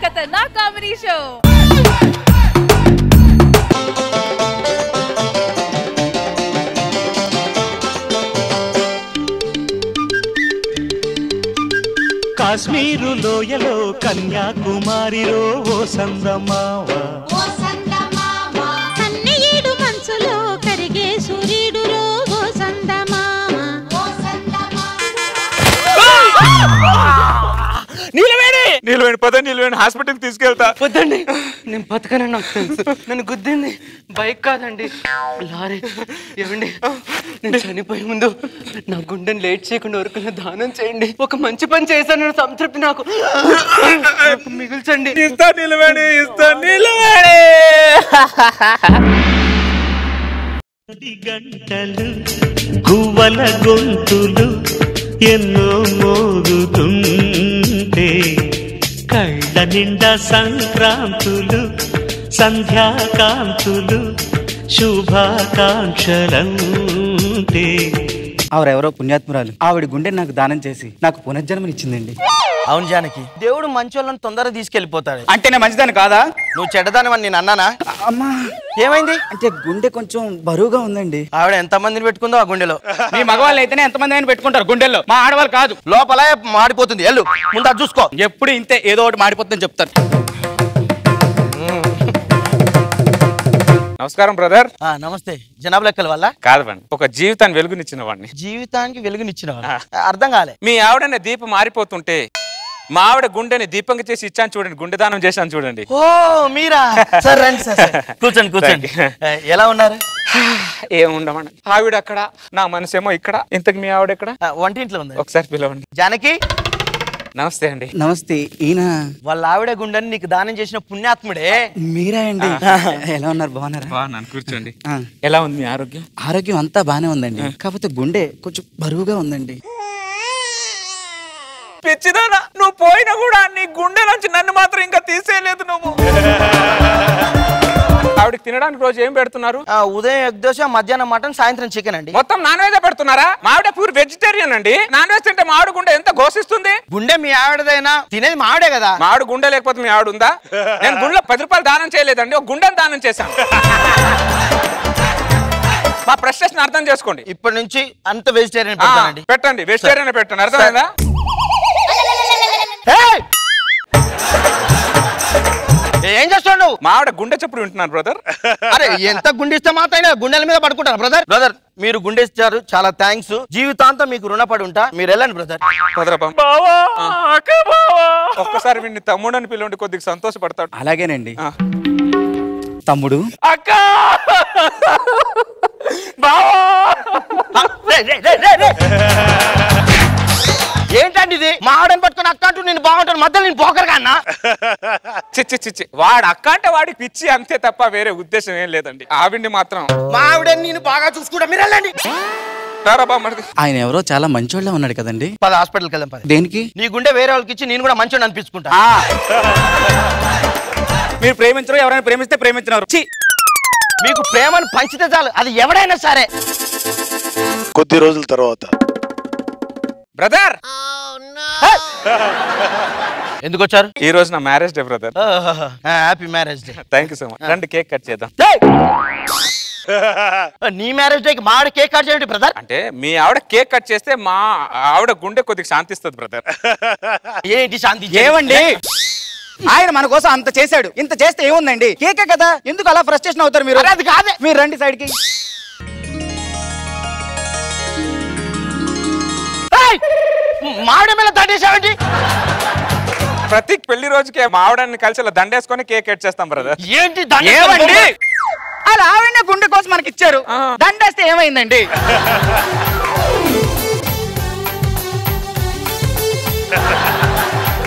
ఖతర్నాక్ comedy show. Kashmir లోయలో కన్యాకుమారిలో ఓ సందమావ, కన్నయ్యేడు మనసులో కరిగే సూర్యుడులో ఓ సందమామ. నీలవేణి పద, నీలవేణి హాస్పిటల్కి తీసుకెళ్తా. వద్దండి, నేను బతకనని నాకు తెలుసు. నన్ను గుద్దింది బైక్ కాదండి, లారీ. ఏమండి, నేను చనిపోయే ముందు నా గుండెని లేట్ చేయకుండా వరకు దానం చేయండి. ఒక మంచి పని చేశాను సంతృప్తి నాకు మిగిల్చండి. ఇస్తా నీలవేణి, ఇస్తా నీలవేణి. గంటలు గువ్వల గొంతులు ఎన్నో మోగుతుంటే, కళ్ళ నిండా సంక్రాంతులు సంధ్యాకాంతులు శుభాకాంక్షలంటే. ఆవిడెవరో పుణ్యాత్మురాలు, ఆవిడ గుండె నాకు దానం చేసి నాకు పునర్జన్మనిచ్చిందండి. అవును జానకి, దేవుడు మంచోళ్ళని తొందరగా తీసుకెళ్లిపోతాడు. అంటే నేను మంచిదాన్ని కాదా? నువ్వు చెడ్డదానివని నేను అన్నానా? అమ్మా, ఏమైంది? అంటే గుండె కొంచెం బరువుగా ఉందండి. ఆవిడ ఎంత మందిని పెట్టుకుందో ఆ గుండెలో. మీ మగవాళ్ళు అయితేనే ఎంతమంది అయినా పెట్టుకుంటారు గుండెల్లో, మా ఆడవాళ్ళు కాదు. లోపల మాడిపోతుంది, ఎల్లు ముందు అది చూసుకో. ఎప్పుడు ఇంతే, ఏదో ఒకటి మాడిపోతుందని చెప్తారు. నమస్కారం బ్రదర్. నమస్తే. జనాభా లెక్కల వల్ల కాదు బండి, ఒక జీవితాన్ని వెలుగునిచ్చిన వాడిని. జీవితానికి వెలుగునిచ్చిన అర్థం కాలే. మీ ఆవిడనే దీపం మారిపోతుంటే మా ఆవిడ గుండెని దీపంగా చేసి ఇచ్చాను చూడండి, గుండె దానం చేశాను చూడండి. ఓ మీరా? సార్ రండి సార్, కూర్చోండి కూర్చోండి. ఎలా ఉన్నారు? ఏముండమండి, ఆవిడ అక్కడ, నా మనసేమో ఇక్కడ. ఇంతకు మీ ఆవిడ ఎక్కడ? వంటింట్లో ఉంది. ఒకసారి పిలవండి. జానకి. నమస్తే అండి. నమస్తే. ఈయన వాళ్ళ ఆవిడ గుండెని నీకు దానం చేసిన పుణ్యాత్ముడే. మీరా అండి? ఎలా ఉన్నారు? బాగున్నారా? బాగున్నాను, కూర్చోండి. ఎలా ఉంది మీ ఆరోగ్యం? ఆరోగ్యం అంతా బానే ఉందండి, కాకపోతే గుండె కొంచెం బరువుగా ఉందండి. పిచ్చిదానా, నువ్వు పోయినా కూడా నీ గుండె నుంచి నన్ను మాత్రం ఇంకా తీసేయలేదు నువ్వు. ఆవిడకి తినడానికి రోజు ఏం పెడుతున్నారు? ఉదయం ఎగ్ దోశ, మధ్యాహ్నం మటన్, సాయంత్రం చికెన్ అండి. మొత్తం నాన్ వెజ్ పెడుతున్నారా? మావిడ ప్యూర్ వెజిటేరియన్ అండి. నాన్ వెజ్ తింటే మావిడ గుండె ఎంత ఘోషిస్తుంది. గుండె మీ ఆవిడదైనా తినేది మావిడే కదా. మావిడ గుండె లేకపోతే మీ ఆవిడ ఉందా? నేను గుండెలో 10 రూపాయలు దానం చేయలేదండి, ఒక గుండెని దానం చేశాను. మా ప్రశ్న అర్థం చేసుకోండి. ఇప్పటి నుంచి అంత వెజిటేరియన్ పెట్టండి. పెట్టండి, వెజిటేరియన్ పెట్టండి. అర్థమైందా? ఏం చేస్తావు నువ్వు? మావిడ గుండె చెప్పుడు వింటున్నాను బ్రదర్. అరే ఎంత గుండిస్తే మాత్రం గుండెల మీద పడుకుంటాను బ్రదర్. బ్రదర్ మీరు గుండె ఇచ్చారు, చాలా థ్యాంక్స్. జీవితాంతం మీకు రుణపడి ఉంటా. మీరు వెళ్ళండి బ్రదర్. ఒక్కసారి వీడిని తమ్ముడు అని పిలవండి, కొద్దిగా సంతోషపడతాడు. అలాగేనండి. తమ్ముడు. అక్క. ఏంటండి ఇది? మా ఆవిడని పట్టుకుని అక్క అంటూ నేను బాగుంటాను, మధ్యలో నేను పోకరు కన్నా. చిచ్చి చిచ్చి, వాడు అక్క అంటే వాడికి పిచ్చి అంతే తప్ప వేరే ఉద్దేశం ఏం లేదండి. ఆవిడ్ని మాత్రం మా ఆవిడని నేను బాగా చూసుకుంటా, మీరు వెళ్ళండి. ఆయన ఎవరో చాలా మంచోళ్ళ ఉన్నాడు కదండి. పద హాస్పిటల్కి వెళ్దాం. పద. దేనికి? నీ గుండె వేరే వాళ్ళకి ఇచ్చి నేను కూడా మంచోడు అనిపించుకుంటా. మీరు ప్రేమించరు, ఎవరైనా ప్రేమిస్తే ప్రేమించినారు. మీకు ప్రేమను పంచితే చాలు, అది ఎవడైనా సరే. కొద్ది రోజుల తర్వాత బ్రదర్ ఎందుకు వచ్చారు? ఈ రోజు నా marriage day brother. Happy marriage day. Thank you so much. రండి కేక్ కట్ చేద్దాం. నీ మ్యారేజ్ డేకి మా ఆవిడ కేక్ కట్ చేయండి బ్రదర్. అంటే మీ ఆవిడ కేక్ కట్ చేస్తే మా ఆవిడ గుండె కొద్దిగా శాంతిస్తుంది బ్రదర్. ఏంటి శాంతి? ఏమండి, ఆయన మన కోసం అంత చేశాడు, ఇంత చేస్తే ఏముందండి? కేకే కదా, ఎందుకు అలా ఫ్రస్ట్రేషన్ అవుతారు మీరు? అది కాదే. మీరు రండి సైడ్ కి. మావిడ మీద దండేసావేంటి? ప్రతి పెళ్లి రోజుకి మా ఆవిడని కలిసి అలా దండేసుకొని కేక్ కట్ చేస్తాం బ్రదర్. ఏంటి ఏమండి, అలా ఆవిడనే గుండె కోసం మనకి ఇచ్చారు, దండేస్తే ఏమైందండి?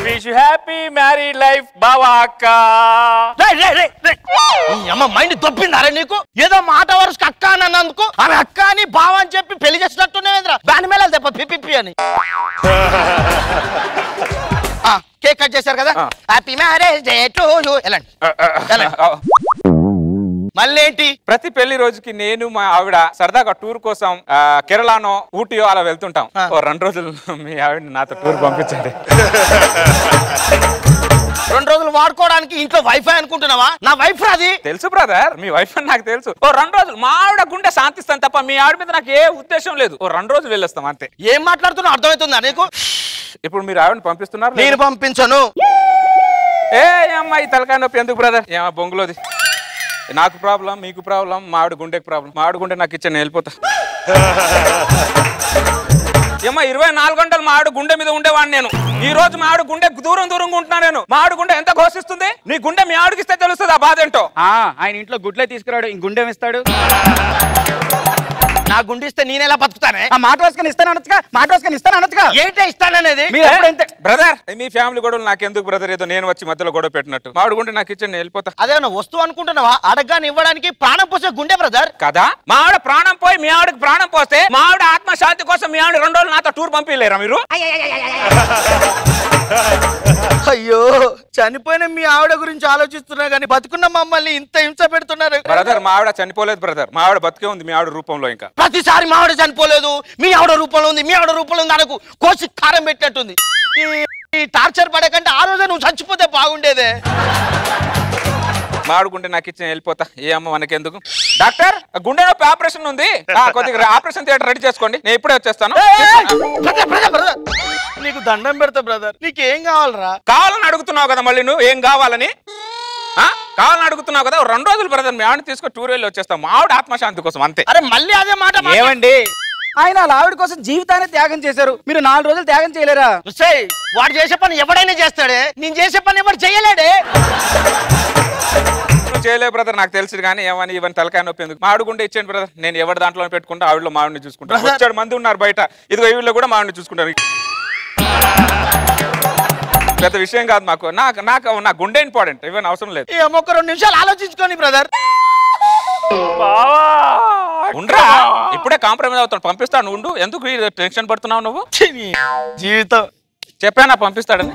Wish you happy married life బావా అక్క. అమ్మ మైండ్ తొప్పిందారా నీకు? ఏదో మాట వరుసకు అక్క అని అన్నందుకు ఆమె అక్క అని బావ అని చెప్పి పెళ్లి చేసినట్టునేంద్ర దాని మీద దెబ్బ పిపి అని. కేక్ కట్ చేశారు కదా, happy marriage day to you. వెళ్ళండి. మళ్ళీ ఏంటి? ప్రతి పెళ్లి రోజుకి నేను మా ఆవిడ సరదాగా టూర్ కోసం కేరళనో ఊటీయో అలా వెళ్తుంటాం. 2 రోజులు మీ ఆవిడ నాతో టూర్ పంపించండి. 2 రోజులు వాడుకోవడానికి ఇంట్లో వైఫై అనుకుంటున్నావా? నా వైఫ్ అది తెలుసు బ్రదర్, మీ వైఫ్ అని నాకు తెలుసు. ఓ 2 రోజులు మా ఆవిడ గుండె శాంతిస్తాను తప్ప మీ ఆవిడ మీద నాకు ఏ ఉద్దేశం లేదు. ఓ 2 రోజులు వెళ్ళొస్తాం అంతే. ఏం మాట్లాడుతున్నా అర్థమవుతుందా నీకు? ఇప్పుడు మీరు ఆవిడని పంపిస్తున్నారు? నేను పంపించను. ఏ అమ్మాయి తలకాయ నొప్పి ఎందుకు బ్రదర్? ఏమా బొంగులోది. నాకు ప్రాబ్లం, మీకు ప్రాబ్లం, మా ఆవిడ గుండెకి ప్రాబ్లం. మా ఆవిడ గుండె నాకు ఇచ్చే నేను వెళ్ళిపోతా. ఏమో 24 గంటలు మా ఆవిడ గుండె మీద ఉండేవాడిని నేను. ఈ రోజు మా ఆవిడ గుండె దూరంగా ఉంటున్నా నేను. మా ఆవిడ గుండె ఎంత ఘోషిస్తుంది. నీ గుండె మీ ఆవిడకి ఇస్తే తెలుస్తుంది ఆ బాధ ఏంటో. ఆయన ఇంట్లో గుడ్లే తీసుకురాడు, ఇంక గుండెం ఇస్తాడు. నా గుండె ఇస్తే నేనెలా బతుకుతానే? ఆ మాట వేసుకొని ఇస్తాను అనొచ్చుగా. ఏంటో ఇస్తాననేది? బ్రదర్ మీ ఫ్యామిలీ గొడవలు నాకు ఎందుకు బ్రదర్? ఏదో నేను వచ్చి మధ్యలో గొడవ పెట్టినట్టు. మా ఆవిడ గుండె నాకు ఇచ్చండి నేను వెళ్ళిపోతా. అదేమన్నా వస్తువు అనుకుంటున్నావా? అడగాని ఇవ్వడానికి ప్రాణం పోసే గుండె బ్రదర్ కదా. మా ఆవిడ ప్రాణం పోయి మీ ఆవిడకి ప్రాణం పోస్తే మా ఆవిడ ఆత్మశాంతి కోసం మీ ఆవిడ 2 రోజులు నాతో టూర్ పంపించలేరా మీరు? అయ్యో చనిపోయిన మీ ఆవిడ గురించి ఆలోచిస్తున్నా గానీ బతుకున్న మమ్మల్ని ఇంత హింస పెడుతున్నారు. బ్రదర్ మా ఆవిడ చనిపోలేదు బ్రదర్. మా ఆవిడ బతికే ఉంది మీ ఆవిడ రూపంలో. ఇంకా ప్రతిసారి మా ఆవిడ చనిపోలేదు, మీ ఆవిడ రూపంలో ఉంది, మీ ఆవిడ రూపంలో ఉంది అనకు కోసి కారం పెట్టినట్టుంది. ఈ టార్చర్ పడకంటే ఆ రోజే నువ్వు చచ్చిపోతే బాగుండేదే. మా ఆవిడ గుండె నాకు ఇచ్చి వెళ్ళిపోతా. ఏ అమ్మ మనకెందుకు? డాక్టర్ గుండె నొప్పి ఆపరేషన్ ఉంది, కొద్దిగా ఆపరేషన్ థియేటర్ రెడీ చేసుకోండి, నేను ఇప్పుడే వచ్చేస్తాను. నీకు దండం పెడతా బ్రదర్, నీకేం కావాలరా? కావాలని అడుగుతున్నావు కదా మళ్ళీ నువ్వు. ఏం కావాలని కావాలని అడుగుతున్నావు కదా. 2 రోజులు బ్రదర్ మీ ఆవిడ తీసుకొని టూర్ వెళ్ళి వచ్చేస్తాం. మా ఆవిడ ఆత్మశాంతి కోసం అంతే. అరే మళ్ళీ అదే మాట ఏమండి, ఆయన వాళ్ళ ఆవిడ కోసం జీవితాన్ని త్యాగం చేశారు, మీరు 4 రోజులు త్యాగం చేయలేరా? వాడు చేసే పని ఎవడైనా చేస్తాడే, నేను చేసే పని ఎవరు చేయలేడే. నువ్వు చేయలే బ్రదర్ నాకు తెలుసు కానీ ఏమని ఇవన్నీ తలకాయ నొప్పి ఎందుకు? మా ఆవిడ గుండె ఇచ్చేయండి బ్రదర్, నేను ఎవరి దాంట్లో పెట్టుకుంటా ఆవిడలో మా ఆవిడని చూసుకుంటాను. 7 మంది ఉన్నారు బయట, ఇదిగో వీళ్ళు కూడా మా ఆవిడని చూసుకుంటారు. పెద్ద విషయం కాదు మాకు. నాకు నా గుండె ఇంపార్టెంట్, ఇవన్నీ అవసరం లేదు. ఒక 2 నిమిషాలు ఆలోచించుకోని బ్రదర్. ఉండరా ఇప్పుడే కాంప్రమైజ్ అవుతాను, పంపిస్తాను ఉండు. ఎందుకు టెన్షన్ పడుతున్నావు నువ్వు? జీవితం చెప్పానా పంపిస్తాడని.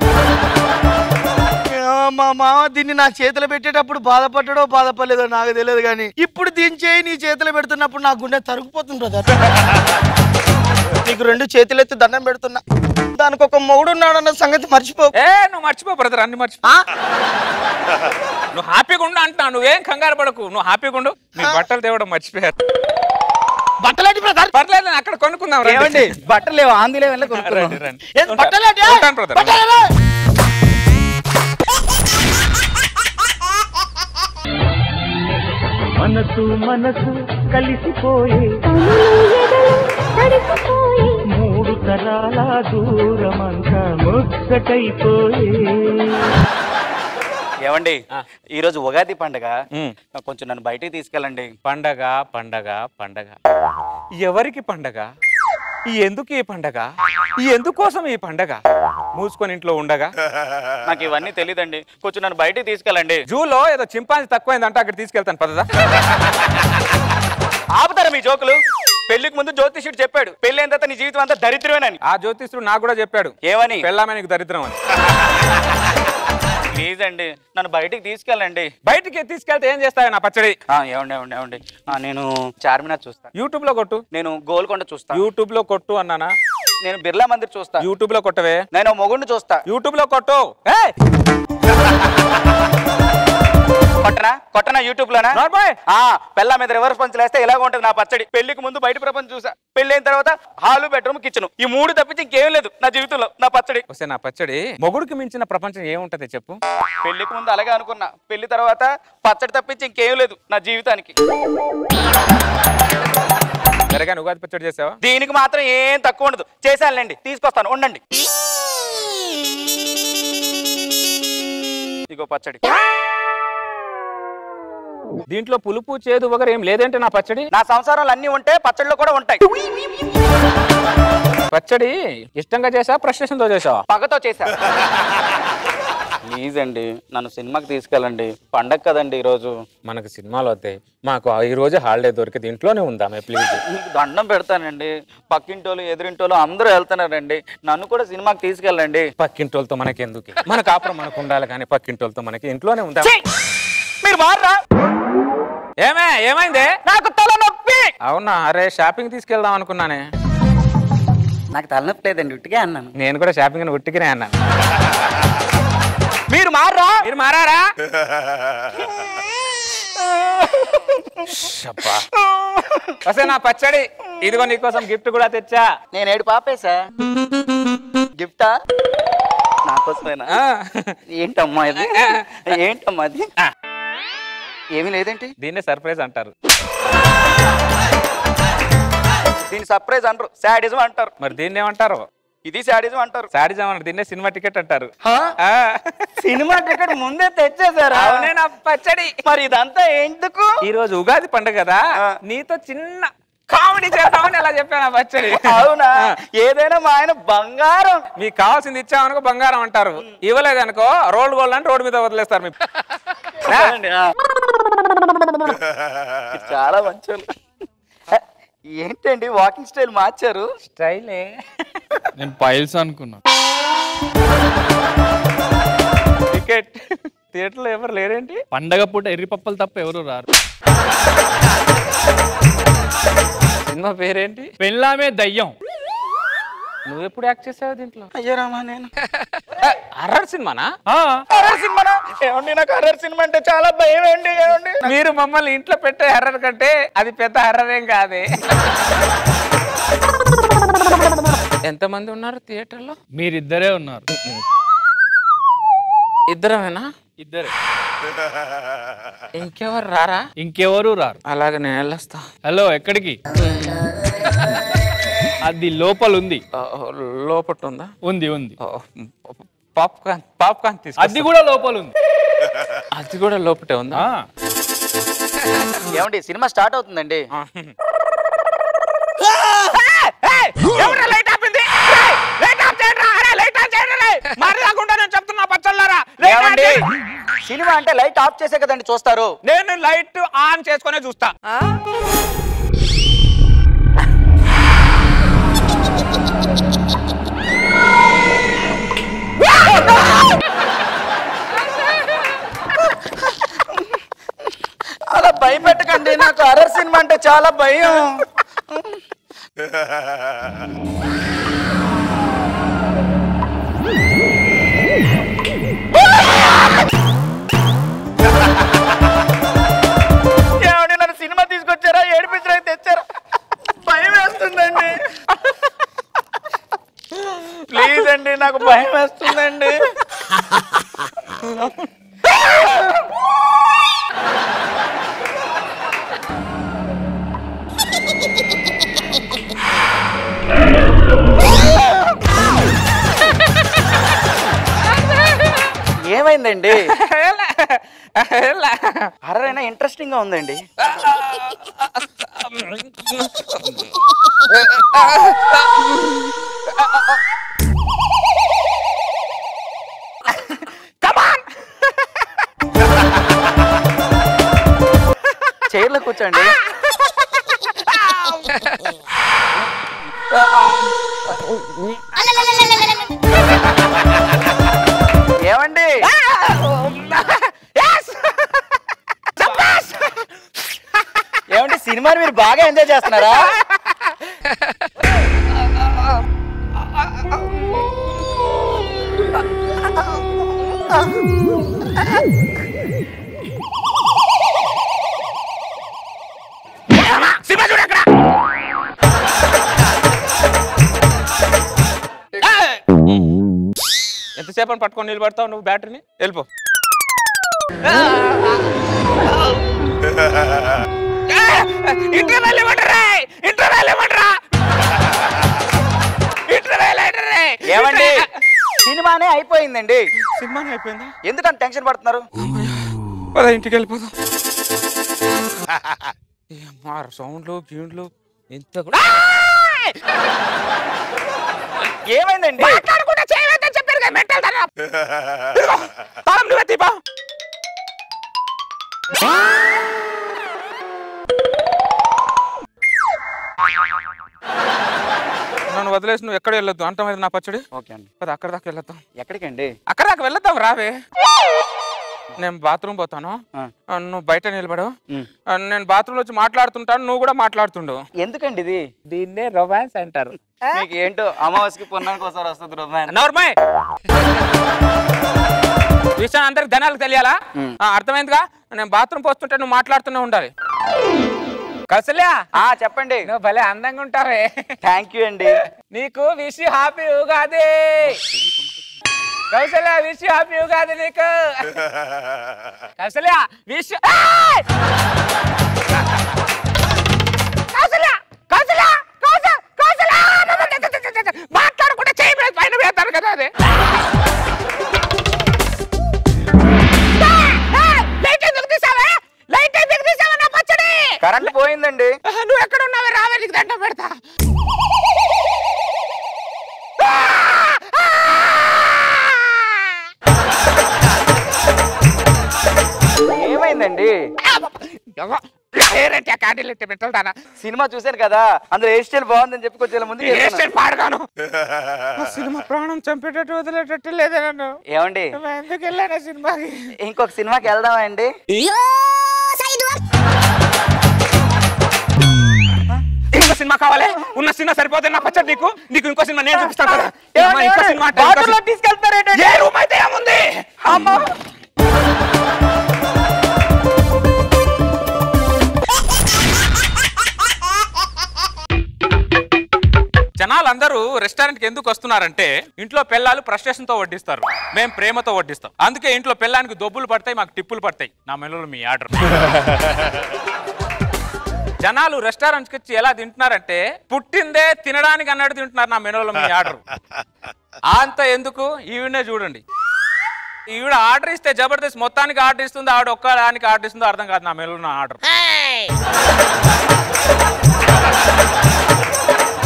మా మామ దీన్ని నా చేతిలో పెట్టేటప్పుడు బాధపడ్డాడో బాధపడలేదో నాకు తెలియదు కానీ ఇప్పుడు దీని చేయి నీ చేతిలో పెడుతున్నప్పుడు నా గుండె తరుగుపోతుంది బ్రదర్. నీకు 2 చేతులు ఎత్తి దండం పెడుతున్నా, దానికి ఒక మొగుడు ఉన్నాడు అన్న సంగతి మర్చిపో. నువ్వు మర్చిపో బ్రదర్, అన్ని మర్చిపో. నువ్వు హ్యాపీగా ఉండు అంటున్నా, నువ్వేం కంగారు పడకు, నువ్వు హ్యాపీగా ఉండు. నీ బట్టలు తేవడం మర్చిపోయారు. బట్టలేంటి బ్రదర్? పర్లేదు అక్కడ కొనుక్కుందాం. ఏమండి బట్టలు లేవు, ఆందిలే వెళ్ళి కొనుక్కుందాం. మనసు మనసు కలిసిపోయే 3 తరాల దూరమంతా ముచ్చటైపోయే. ఏమండి ఈ రోజు ఉగాది పండగ, కొంచెం నన్ను బయటికి తీసుకెళ్ళండి. పండగ పండగ పండగ ఎవరికి పండగ? ఎందుకు ఈ పండగ? ఎందుకోసం ఈ పండగ? మూసుకొని ఇంట్లో ఉండగా. నాకు ఇవన్నీ తెలియదండి, కొంచెం నన్ను బయటికి తీసుకెళ్ళండి. జూలో ఏదో చింపాంజీ తక్కువైందంటే అక్కడ తీసుకెళ్తాను పదదా. ఆపుతారా మీ జోకులు? పెళ్లికి ముందు జ్యోతిష్యుడు చెప్పాడు పెళ్లి అయిన తర్వాత నీ జీవితం అంతా దరిద్రమేనని. ఆ జ్యోతిష్యుడు నాకు కూడా చెప్పాడు. ఏమని? పెళ్ళామే నీకు దరిద్రం అని. ప్లీజ్ అండి నన్ను బయటికి తీసుకెళ్ళండి. బయటికి తీసుకెళ్తే ఏం చేస్తావు నా పచ్చడి? ఏమండి నేను చార్మినార్ చూస్తాను. యూట్యూబ్ లో కొట్టు. నేను గోల్కొండ చూస్తాను. యూట్యూబ్ లో కొట్టు అన్నానా? నేను బిర్లా మందిర్ చూస్తా. యూట్యూబ్ లో కొట్టవే. నేను మొగుడిని చూస్తా. యూట్యూబ్ లో కొట్టు. కొట్టనా యూట్యూబ్ లోనా? పెళ్ళ మీద రివర్స్ పంచులు వేస్తే ఇలాగ ఉంటుంది నా పచ్చడి. పెళ్లికి ముందు బయట ప్రపంచం చూసా, పెళ్లి అయిన తర్వాత హాలు, బెడ్రూమ్, కిచెన్, ఈ 3 తప్పించి ఇంకేం లేదు నా జీవితంలో. నా పచ్చడి వస్తే నా పచ్చడి మొగుడికి మించిన ప్రపంచం ఏముంటది చెప్పు? పెళ్లికి ముందు అలాగే అనుకున్నా, పెళ్లి తర్వాత పచ్చడి తప్పించి ఇంకేం లేదు నా జీవితానికి. సరేగా ఉగాది పచ్చడి చేసావా? దీనికి మాత్రం ఏం తక్కువ ఉండదు. చేశానులేండి, తీసుకొస్తాను ఉండండి. ఇగో పచ్చడి. దీంట్లో పులుపు, చేదు వగరు ఏం లేదంటే నా పచ్చడి. నా సంసారాలు అన్ని ఉంటే పచ్చడిలో కూడా ఉంటాయి. పచ్చడి ఇష్టంగా చేసావా, ఫ్రస్ట్రేషన్తో చేసావా? పగతో చేసా. ప్లీజ్ అండి నన్ను సినిమాకి తీసుకెళ్ళండి, పండగ కదండి ఈరోజు. మనకు సినిమాలు వస్తాయి, మాకు ఈ రోజు హాలిడే దొరికింది, ఇంట్లోనే ఉందామే ప్లీజ్. మీకు దండం పెడతానండి, పక్కింటోళ్ళు ఎదురింటోళ్ళు అందరూ వెళ్తున్నారండి, నన్ను కూడా సినిమాకి తీసుకెళ్ళండి. పక్కింటోళ్ళతో మనకి ఎందుకు? మన కాపురం మనకు ఉండాలి కానీ పక్కింటోళ్ళతో మనకి ఇంట్లోనే ఉందా? మీరు మారరా? ఏమైంది? నాకు తలనొప్పి. అవునా? అరే షాపింగ్ తీసుకెళ్దాం అనుకున్నానే. నాకు తలనొప్పి లేదండి, ఉట్టిగా అన్నాను. నేను కూడా షాపింగ్ అని ఉట్టిగానే అన్నాను. మీరు మారా మీరు మారారా వస్తే నా పచ్చడి ఇదిగో నీకోసం గిఫ్ట్ కూడా తెచ్చా. నేను 7 పాపేసా గిఫ్టా నా కోసమేనా? ఏంటమ్మా ఇది ఏంటమ్మా అది ఏమీ లేదేంటి? దీన్నే సర్ప్రైజ్ అంటారు. దీన్ని సర్ప్రైజ్ అంటారు, శాడిజం అంటారు. మరి దీన్ని ఏమంటారు? ఇది శాడిజం అంటారు. శాడిజం అంటారు. దీన్నే సినిమా టికెట్ అంటారు. సినిమా టికెట్ ముందే తెచ్చేసారా? అవునే నా పచ్చడి. మరి ఇదంతా ఎందుకు? ఈ రోజు ఉగాది పండుగ కదా, నీతో చిన్న కామెడీ చేద్దామని అలా చెప్పాను పచ్చడి. అవునా? ఏదైనా మా ఆయన బంగారం. మీకు కావాల్సింది ఇచ్చామనుకో బంగారం అంటారు, ఇవ్వలేదనుకో రోడ్ గోల్డ్ అని రోడ్డు మీద వదిలేస్తారు. మీకు చాలా మంచి. ఏంటండి వాకింగ్ స్టైల్ మార్చారు? స్టైలే. నేను పైల్స్ అనుకున్నా. టికెట్ థియేటర్లో ఎవరు లేరేంటి? పండగ పూట ఎర్రి పప్పలు తప్ప ఎవరు రారు. సినిమా పేరేంటి? పెళ్ళామే దయ్యం. నువ్వు ఎప్పుడు యాక్ట్ చేసావు దీంట్లో? అయ్యో రామా, నేను హర్రర్ సినిమానా? హర్రర్ సినిమానా? ఏమండి నాకు హర్రర్ సినిమా అంటే చాలా భయం అండి. ఏమండి మీరు మమ్మల్ని ఇంట్లో పెట్టే హర్రర్ కంటే అది పెద్ద హర్రర్ ఏం కాదే. ఎంతమంది ఉన్నారు థియేటర్లో? మీరిద్దరే ఉన్నారు. ఇద్దరమేనా? ఇద్దరే. ఇంకెవరు రారా? ఇంకెవరు రారు. అలాగే నేను వెళ్ళొస్తా. హలో, ఎక్కడికి? అది లోపల ఉంది. లోపల ఉందా? ఉంది ఉంది. పాప్కార్న్ పాప్కార్న్ తీసు. అది కూడా లోపల ఉంది. అది కూడా లోపటే ఉందా? ఏమండి సినిమా స్టార్ట్ అవుతుందండి. లైట్ ఆపింది. లైట్ ఆఫ్ చేయండి. లైట్ ఆఫ్ చేయండి. మరి రాకుండా నేను చెప్తున్నా పచ్చళ్ళారా. సినిమా అంటే లైట్ ఆఫ్ చేసే కదండి చూస్తారు. నేను లైట్ ఆన్ చేసుకునే చూస్తా. అలా భయపెట్టకండి, నాకు హర్రర్ సినిమా అంటే చాలా భయం. ఏమండి నన్ను సినిమా తీసుకొచ్చారా, ఏడిపించడానికి తెచ్చారా? భయం వేస్తుందండి. ప్లీజ్ అండి, నాకు భయం వేస్తుందండి. ఏమైందండి? హర్రర్ అయినా ఇంట్రెస్టింగ్ గా ఉందండి. చైర్లో కూర్చోండి. ఏమండి ఏమండి సినిమాని మీరు బాగా ఎంజాయ్ చేస్తున్నారా? ఎంతసేపు పట్టుకొని నిలబడతావు నువ్వు బ్యాటరీని? వెళ్ళిపో. ఏమండి సినిమానే అయిపోయిందండి. సినిమానే అయిపోయిందా? ఎందుకంత టెన్షన్ పడుతున్నారు? ఇంటికి వెళ్ళిపోతాం. సౌండ్లు గీండ్లు ఎంత కూడా ఏమైందండి? చెప్పారు కదా మెంటల్ తాళం నువ్వే తీపా. నన్ను వదిలేసి నువ్వు ఎక్కడ వెళ్ళొద్దు అంటాం నా పచ్చడి. ఓకే అండి, అది అక్కడ దాకా వెళ్తాం. ఎక్కడికండి? అక్కడ దాకా వెళ్తాం రావే. నేను బాత్రూమ్ పోతాను, నువ్వు బయట నిలబడు. నేను బాత్రూమ్ వచ్చి మాట్లాడుతుంటాను, నువ్వు కూడా మాట్లాడుతుండు. ఎందుకండి ఇది? దీన్నే రొమాన్స్ అంటారు. మీకు ఏంటో అమావాస్యకి పున్నానికి ఒకసారి వస్తుంది రొమాన్స్. నోర్మై విషయం అందరికి ధనాలకు తెలియాలా? అర్థమైందిగా? నేను బాత్రూమ్ పోస్తుంటే నువ్వు మాట్లాడుతూనే ఉండాలి. కౌసల్య చెప్పండి. నువ్వు భలే అందంగా ఉంటావే. థ్యాంక్ యూ అండి. నీకు wish happy Ugadi. Kausalya wish happy Ugadi నీకు. కౌసల్య విష్. మాట్లాడకుండా చేయి పైన వేస్తారు కదా. అదే కరెంట్ పోయిందండి. నువ్వు ఎక్కడ ఉన్నావే? రావే, నీకు దండం పెడతా. ఏమైందండి? సినిమా చూశాను కదా, అందులో హెయిర్ స్టైల్ బాగుందని చెప్పి కొంచెం ముందు పాడగాను. సినిమా ప్రాణం చంపేటట్టు వదిలేటట్టు లేదే నన్ను. ఏమండి ఎందుకు వెళ్ళాను సినిమాకి? ఇంకొక సినిమాకి వెళ్దామా అండి? ఇంకో సినిమా కావాలి? ఉన్న సినిమా సరిపోతే నా పచ్చడి నీకు. నీకు ఇంకో సినిమా నేను చూపిస్తాను కదా. తీసుకెళ్తారేంటి? ఏ రూమ్ అయితే ఏముంది? అమ్మా జనాలందరూ రెస్టారెంట్ కి ఎందుకు వస్తున్నారంటే ఇంట్లో పిల్లలు ఫ్రస్ట్రేషన్ తో వడ్డిస్తారు, మేము ప్రేమతో వడ్డిస్తాం. అందుకే ఇంట్లో పిల్లానికి దొబ్బులు పడతాయి, మాకు టిప్పులు పడతాయి. నా మెనూలో మీ ఆర్డర్. జనాలు రెస్టారెంట్స్ కి వచ్చి ఎలా తింటున్నారంటే పుట్టిందే తినడానికి అన్నట్టు తింటున్నారు. నా మెనూలో మీ ఆర్డర్. అంత ఎందుకు, ఈవిడే చూడండి. ఈవిడ ఆర్డర్ ఇస్తే జబర్దస్త్ మొత్తానికి ఆర్డర్ ఇస్తుంది, ఆవిడ ఒక్కదానికి ఆర్డర్ ఇస్తుందో అర్థం కాదు. నా మెనూలో నా ఆర్డర్.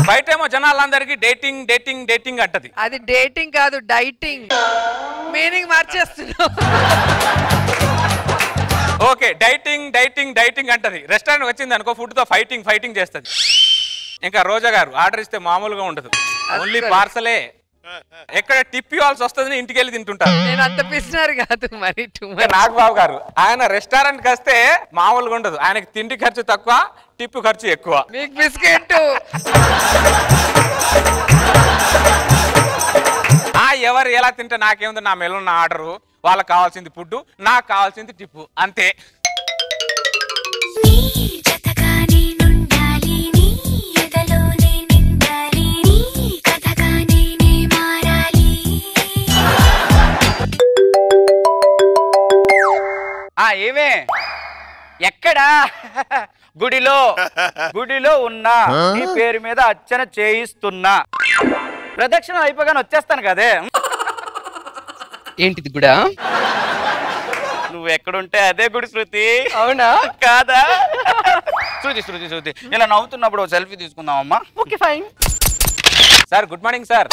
బయటేమో జనాలందరికీ డేటింగ్ డేటింగ్ డేటింగ్ అంటది. అది డేటింగ్ కాదు, డైటింగ్. మీనింగ్ మార్చేస్తున్నావు. ఓకే, డైటింగ్ డైటింగ్ డైటింగ్ అంటది. రెస్టారెంట్ వచ్చింది అనుకో, ఫుడ్ తో ఫైటింగ్ ఫైటింగ్ చేస్తుంది. ఇంకా రోజా గారు ఆర్డర్ ఇస్తే మామూలుగా ఉండదు, ఓన్లీ పార్సలే. ఎక్కడ టిప్ ఇవ్వాల్సి వస్తుంది, ఇంటికి వెళ్ళి తింటుంటారు. నేను అంత పిసినారు కాదు మరి. నాగబాబు గారు ఆయన రెస్టారెంట్ కి వస్తే మామూలుగా ఉండదు. ఆయనకి తిండి ఖర్చు తక్కువ, టిప్ ఖర్చు ఎక్కువ. మీకు బిస్కెట్. ఎవరు ఎలా తింటే నాకేముంది? నా మెలో నా ఆర్డరు. వాళ్ళకి కావాల్సింది ఫుడ్, నాకు కావాల్సింది టిప్పు, అంతే. ఏమే ఎక్కడా? గుడిలో ఉన్నా, నీ పేరు మీద అర్చన చేయిస్తున్నా. ప్రదక్షిణ అయిపోగానే వచ్చేస్తాను కదే. ఏంటిది కూడా? నువ్వు ఎక్కడుంటే అదే గుడి శృతి. అవునా కాదా? శృతి ఇలా నవ్వుతున్నప్పుడు సెల్ఫీ తీసుకుందామమ్మా. Okay fine. Sir good morning sir.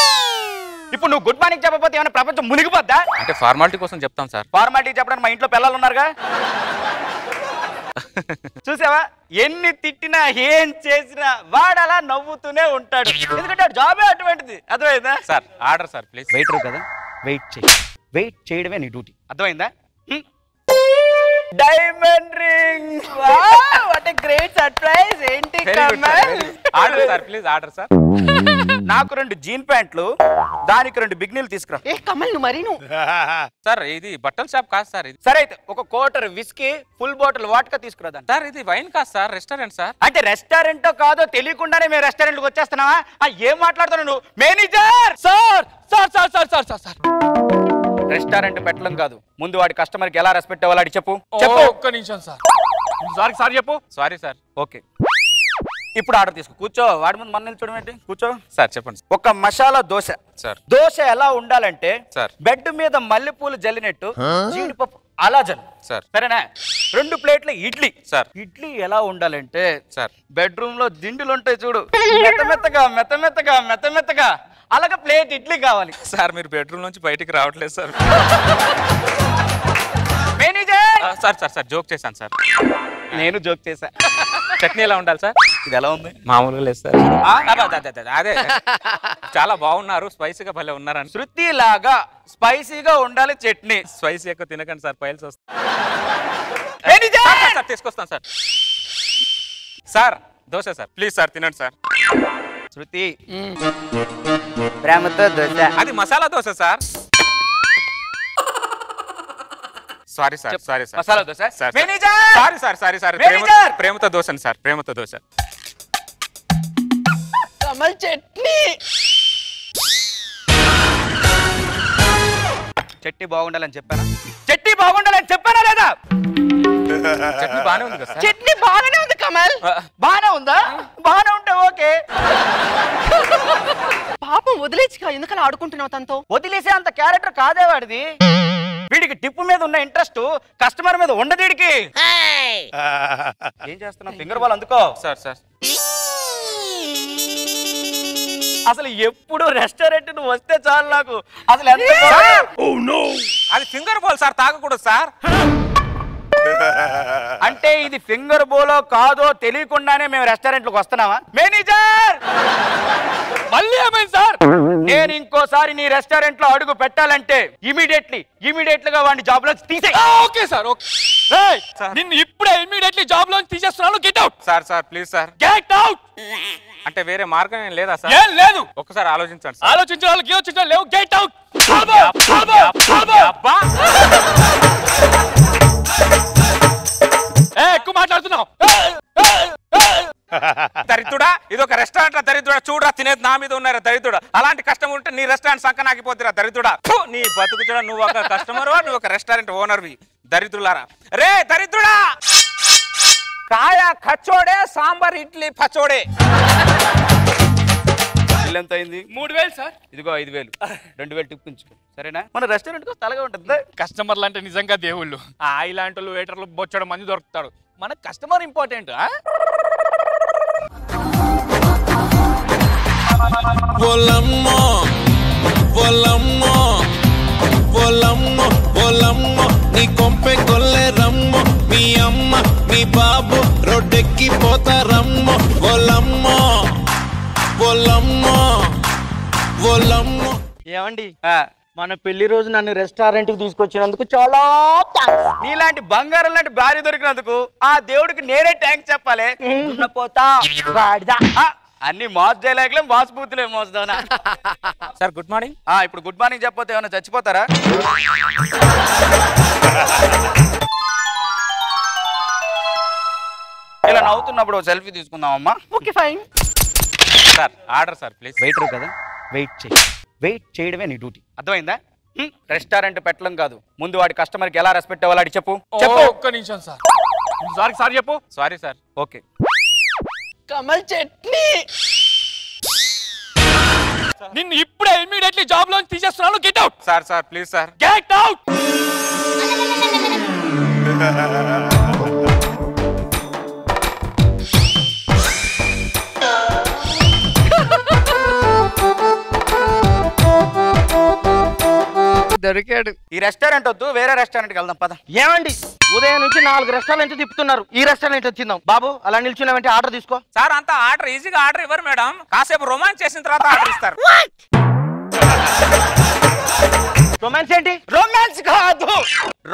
ఇప్పుడు నువ్వు గుడ్ మార్నింగ్ చెప్పకపోతే ఏమైనా ప్రపంచం మునిగిపోద్దా? అంటే ఫార్మాలిటీ కోసం చెప్తాం సార్. ఫార్మాలిటీ చెప్పడానికి మా ఇంట్లో పిల్లలు ఉన్నారుగా. చూసావా, ఎన్ని తిట్టినా ఏం చేసినా వాడు అలా నవ్వుతూనే ఉంటాడు. ఎందుకంటే జాబే అటువంటిది. అర్థమైందా? Sir order sir please. Waiter కదా, వెయిట్ చేయడమే నీ డ్యూటీ. అర్థమైందా? Diamond ring. What a great surprise. ఏంటి Kamal? Order sir please, order sir. నాకు 2 జీన్ ప్యాంట్లు, దానికి 2 బిగ్నీలు తీసుకురా. ఏ కమల్ నువ్వు మరి నువ్వు. సార్ ఇది బట్టల షాప్ కాదు సార్. ఇది సరే అయితే ఒక quarter whisky, full bottle vodka తీసుకురా. సార్ ఇది వైన్ కాదు సార్, రెస్టారెంట్ సార్. అంటే రెస్టారెంటో కాదో తెలియకుండానే మేము రెస్టారెంట్కి వచ్చేస్తున్నావా? ఏం మాట్లాడుతున్నావు నువ్వు? Manager sir sir sir sir sir sir sir restaurant పెట్టడం కాదు, ముందు వాడి కస్టమర్ కి ఎలా రెస్పెక్ట్ ఇవ్వాలి చెప్పు. ఒక్క నిమిషం సార్. సారీ చెప్పు. Sorry sir. ఓకే, ఇప్పుడు ఆర్డర్ తీసుకో. కూర్చో. వాడి ముందు మన చూడమేంటి? కూర్చో సార్. చెప్పండి. ఒక మసాలా దోశ సార్. దోశ ఎలా ఉండాలంటే సార్ బెడ్ మీద మల్లెపూలు జల్లినట్టు జీడిపప్పు అలా జల్లు సార్. సరేనా? 2 ప్లేట్ల ఇడ్లీ సార్. ఇడ్లీ ఎలా ఉండాలంటే సార్ బెడ్రూమ్ లో దిండులు ఉంటాయి చూడు, మెత్తమెత్తగా అలాగే ప్లేట్ ఇడ్లీ కావాలి. సార్ మీరు బెడ్రూమ్ నుంచి బయటికి రావట్లేదు sir. Manager sir sir sir joke చేశాను సార్. నేను జోక్ చేశా. చట్నీ ఎలా ఉండాలి సార్? ఇది ఎలా ఉంది? మామూలుగా లేదు సార్. అదే చాలా బాగున్నారు, స్పైసీగా భలే ఉన్నారని. శృతి లాగా స్పైసీగా ఉండాలి చట్నీ. స్పైసీ ఎక్కువ తినకండి సార్, పైల్స్ వస్తాయి. మేనేజర్ తీసుకొస్తాను sir. Sir dosa sir please sir, తినండి సార్. శృతి ప్రేమతో దోశ. అది masala dosa sir. Sorry sir sorry sir masala dosa sir manager sorry sir sorry sir manager! ప్రేమతో దోశ సార్ ప్రేమతో దోశ కమల్ చట్నీ. చట్నీ బాగుండాలని చెప్పానా? చట్నీ బాగుండాలని చెప్పానా లేదా? చట్నీ బాగానే ఉంది కదా సార్ చట్నీ బాగానే ఉంది కమల్. బానే ఉందా? బానే ఉంటే ఓకే. పాపం వదిలేచ్చుగా, ఎందుకలా ఆడుకుంటున్నావు తనతో? వదిలేసే అంత క్యారెక్టర్ కాదే వాడిది. వీడికి టిప్పు మీద ఉన్న ఇంట్రెస్ట్ కస్టమర్ మీద ఉండదు వీడికి. ఏం చేస్తున్నావు? ఫింగర్ బాల్ అందుకో. సార్ సార్ అసలు ఎప్పుడు రెస్టారెంట్ నువ్వు వస్తే చాలు నాకు అసలు ఎంత అది ఫింగర్ బాల్ సార్, తాగకూడదు సార్. అంటే ఇది ఫింగర్ బోలో కాదో తెలియకుండానే మేము రెస్టారెంట్ లోకి వస్తున్నావా? మేనేజర్ మళ్ళీ ఏమైంది సార్? నేను ఇంకోసారి నీ రెస్టారెంట్ లో అడుగు పెట్టాలంటే ఇమీడియట్ గా వాడిని జాబ్ లో తీసే. Okay sir okay. నిన్ను ఇప్పుడే ఇమ్మీడియట్లీ జాబ్ లోంచి తీసేస్తున్నాను. Get out sir sir please sir. Get out. అంటే వేరే మార్గం ఏం లేదా సార్? ఏం లేదు. ఒక్కసారి ఆలోచించండి సార్. ఆలోచించిన వాళ్ళకి యోచించడం లేవు. Get out. ఎక్కువ మాట్లాడుతున్నావు. దరిద్రుడా, ఇది ఒక రెస్టారెంట్ దరిద్రుడా. చూడరా తినేది నా మీద ఉన్నారా దరిద్రుడా. అలాంటి కష్టం ఉంటే నీ రెస్టారెంట్ సంకనాకిపోతురా దరిద్రుడా. నీ బతుకు చూడ, నువ్వు ఒక కస్టమర్, నువ్వు ఒక రెస్టారెంట్ ఓనర్వి. దరిద్రులారా రే దరిద్రుడా. కాయ కచ్చోడే, సాంబార్ ఇడ్లీ పచ్చోడే. బిల్ ఎంత అయింది? 3000 సార్. ఇదిగో 5000. 2000 టిప్ ఉంచుకో సరేనా? మన రెస్టారెంట్ కు తలగా ఉంటుంది. కస్టమర్లు అంటే నిజంగా దేవుళ్ళు. ఇలాంటి వాళ్ళు వెయిటర్లు బొచ్చడం మంది దొరుకుతాడు. మన కస్టమర్ ఇంపార్టెంట్. పొలమ్మో పొలమ్మో పొలమ్మో పొలమ్మో నీ కొంపె కొల్లె రమ్మో మీ అమ్మ మీ బాబు రోడ్డెక్కి పోతారమ్మో పొలమ్మో పొలమ్మో పొలమ్మో. ఏమండి, మన పెళ్లి రోజు నన్ను రెస్టారెంట్ కి తీసుకొచ్చినందుకు చాలా నీలాంటి బంగారం లాంటి భార్య దొరికినందుకు ఆ దేవుడికి నేనే థ్యాంక్స్ చెప్పాలి. పోతా అన్ని మాస్ డైలాగ్లే మాస్ బూతులే మోస్తానా. Sir good morning. ఇప్పుడు గుడ్ మార్నింగ్ చెప్పకపోతే ఏమైనా చచ్చిపోతారా? ఇలా నవ్వుతున్నప్పుడు సెల్ఫీ తీసుకుందామమ్మా. Okay fine. Sir order sir please. Waiter కదా, వెయిట్ చేయడమే నీ డ్యూటీ. అర్థమైందా? రెస్టారెంట్ పెట్టడం కాదు, ముందు వాడి కస్టమర్ కి ఎలా రెస్పెక్ట్ ఇవ్వాలి చెప్పు. ఒక్క నిమిషం సార్. సార్ చెప్పు. Sorry sir. Okay. Kamal chutney. నిన్ను ఇప్పుడే ఇమ్మీడియట్లీ జాబ్ లోంచి తీసేస్తున్నాను. Get out. Sir sir please sir. Get out. దొరికాడు. ఈ రెస్టారెంట్ వద్దు, వేరే రెస్టారెంట్ కి వెళ్దాం పద. ఏమండి, ఉదయం నుంచి 4 రెస్టారెంట్ తిప్పుతున్నారు. ఈ రెస్టారెంట్ వచ్చిందాం. బాబు అలా నిల్చున్నావంటే ఆర్డర్ తీసుకో. సార్ అంతా ఆర్డర్ ఈజీగా ఆర్డర్ ఇవ్వరు మేడం. కాసేపు రొమాన్స్ చేసిన తర్వాత ఆర్డర్ ఇస్తారు. రొమాన్స్ ఏంటి? రొమాన్స్ కాదు,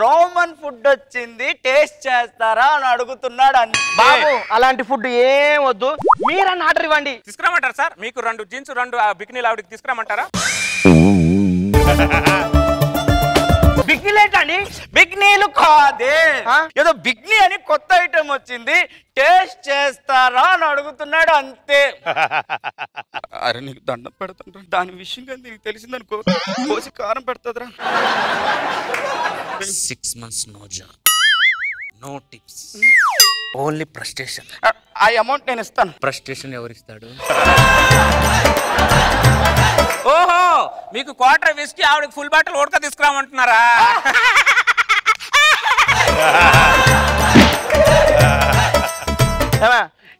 రోమన్ ఫుడ్ వచ్చింది, టేస్ట్ చేస్తారా అని అడుగుతున్నాడు. బాబు అలాంటి ఫుడ్ ఏం వద్దు, మీరన్న ఆర్డర్ ఇవ్వండి. తీసుకురామంటారా సార్? మీకు 2 జీన్స్ 2 బికినీలు ఆవిడకి తీసుకురామంటారా? బిగ్నీలేంటండి? బిగ్నీలు కాదే, ఏదో బిగ్నీ అని కొత్త ఐటమ్ వచ్చింది, టేస్ట్ చేస్తారా అని అడుగుతున్నాడు అంతే. అరే నీకు దండం పెడతాను, దాని విషయం కానీ నీకు తెలిసిందనుకో కోసి కారం పెడతాదిరా. 6 months no job, no tips, only frustration. ఆ అమౌంట్ నేను ఇస్తాను. ఫ్రస్ట్రేషన్ ఎవరిస్తాడు? ఓహో, మీకు క్వార్టర్ విస్కీ ఆవిడకి ఫుల్ బాటిల్ ఓడక తీసుకురామంటున్నారా?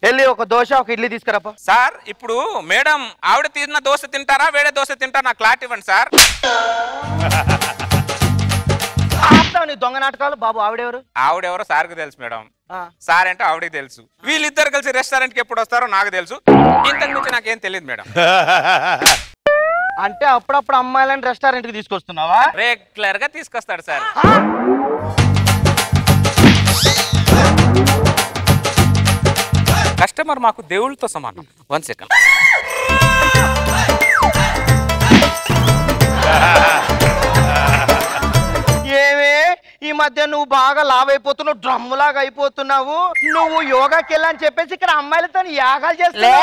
వెళ్ళి ఒక దోశ ఒక ఇడ్లీ తీసుకురాపో. సార్ ఇప్పుడు మేడం ఆవిడ తిన్న దోశ తింటారా వేరే దోశ తింటారా నాకు క్లారిటీ ఇవ్వండి సార్. నీ దొంగ నాటకాలు. బాబు ఆవిడెవరు? ఆవిడెవరో సార్కి తెలుసు మేడం. సార్ అంటే ఆవిడకి తెలుసు. వీళ్ళిద్దరు కలిసి రెస్టారెంట్ కి ఎప్పుడు వస్తారో నాకు తెలుసు. ఇంతకు మించి నాకేం తెలియదు మేడం. అంటే అప్పుడప్పుడు అమ్మాయిలని రెస్టారెంట్ కి తీసుకొస్తున్నావా? రెగ్యులర్ గా తీసుకొస్తాడు సార్. కస్టమర్ మాకు దేవుళ్ళతో సమానం. 1 second. ఏమే ఈ మధ్య నువ్వు బాగా లావైపోతున్నావు, డ్రమ్ము లాగా అయిపోతున్నావు. నువ్వు యోగాకి వెళ్ళని చెప్పేసి ఇక్కడ అమ్మాయిలతో యాగాలు చేస్తున్నావు.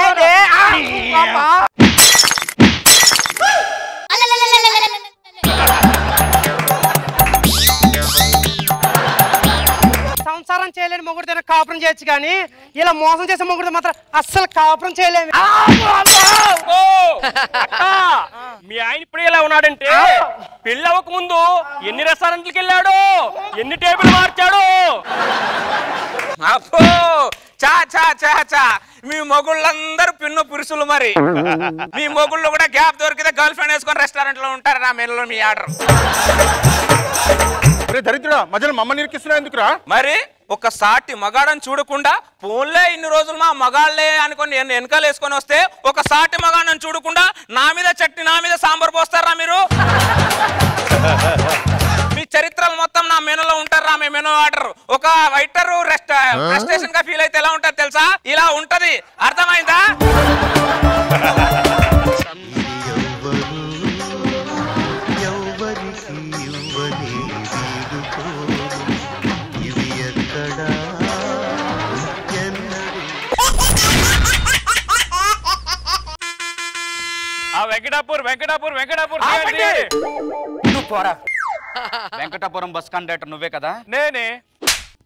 సంసారం చేయలేని మొగుడితో కాపురం చేయొచ్చు కానీ ఇలా మోసం చేసే మొగుడితో మాత్రం అస్సలు కాపురం చేయలేము. మీ ఆయన ఇప్పుడు ఎలా ఉన్నాడంటే పెళ్ళి అవ్వక ముందు ఎన్ని రెస్టారెంట్లకి వెళ్ళాడు, ఎన్ని టేబుల్ మార్చాడు. అబ్బో చా చా చా చా మీ మొగుళ్ళందరూ పిన్ను పురుషులు. మరి మీ మొగుళ్ళు కూడా గ్యాప్ దొరికితే గర్ల్ ఫ్రెండ్ వేసుకొని రెస్టారెంట్ లో ఉంటారు. నా మెనూలో మీ ఆర్డర్. దరిద్రుడా మధ్యలో మమ్మల్ని ఇరికిస్తున్నా ఎందుకురా? మరి ఒక సాటి మగాడని చూడకుండా ఫోన్లే ఇన్ని రోజులు మా మగాళ్ళే అనుకొని నేను వెనకాల వేసుకొని వస్తే ఒక సాటి మగాడని చూడకుండా నా మీద చట్నీ నా మీద సాంబార్ పోస్తారా మీరు? మీ చరిత్రలు మొత్తం నా మెనూలో ఉంటారా? మీ మెనూ ఆర్డర్ ఒక వైటర్ రెస్టేషన్ గా ఫీల్ అయితే ఎలా ఉంటది తెలుసా? ఇలా ఉంటది. అర్థమైందా? వెంకటాపూర్ వెంకటాపూర్ వెంకటాపూర్ నువ్వు పోరా. వెంకటాపురం బస్ కండక్టర్ నువ్వే కదా? నేనే.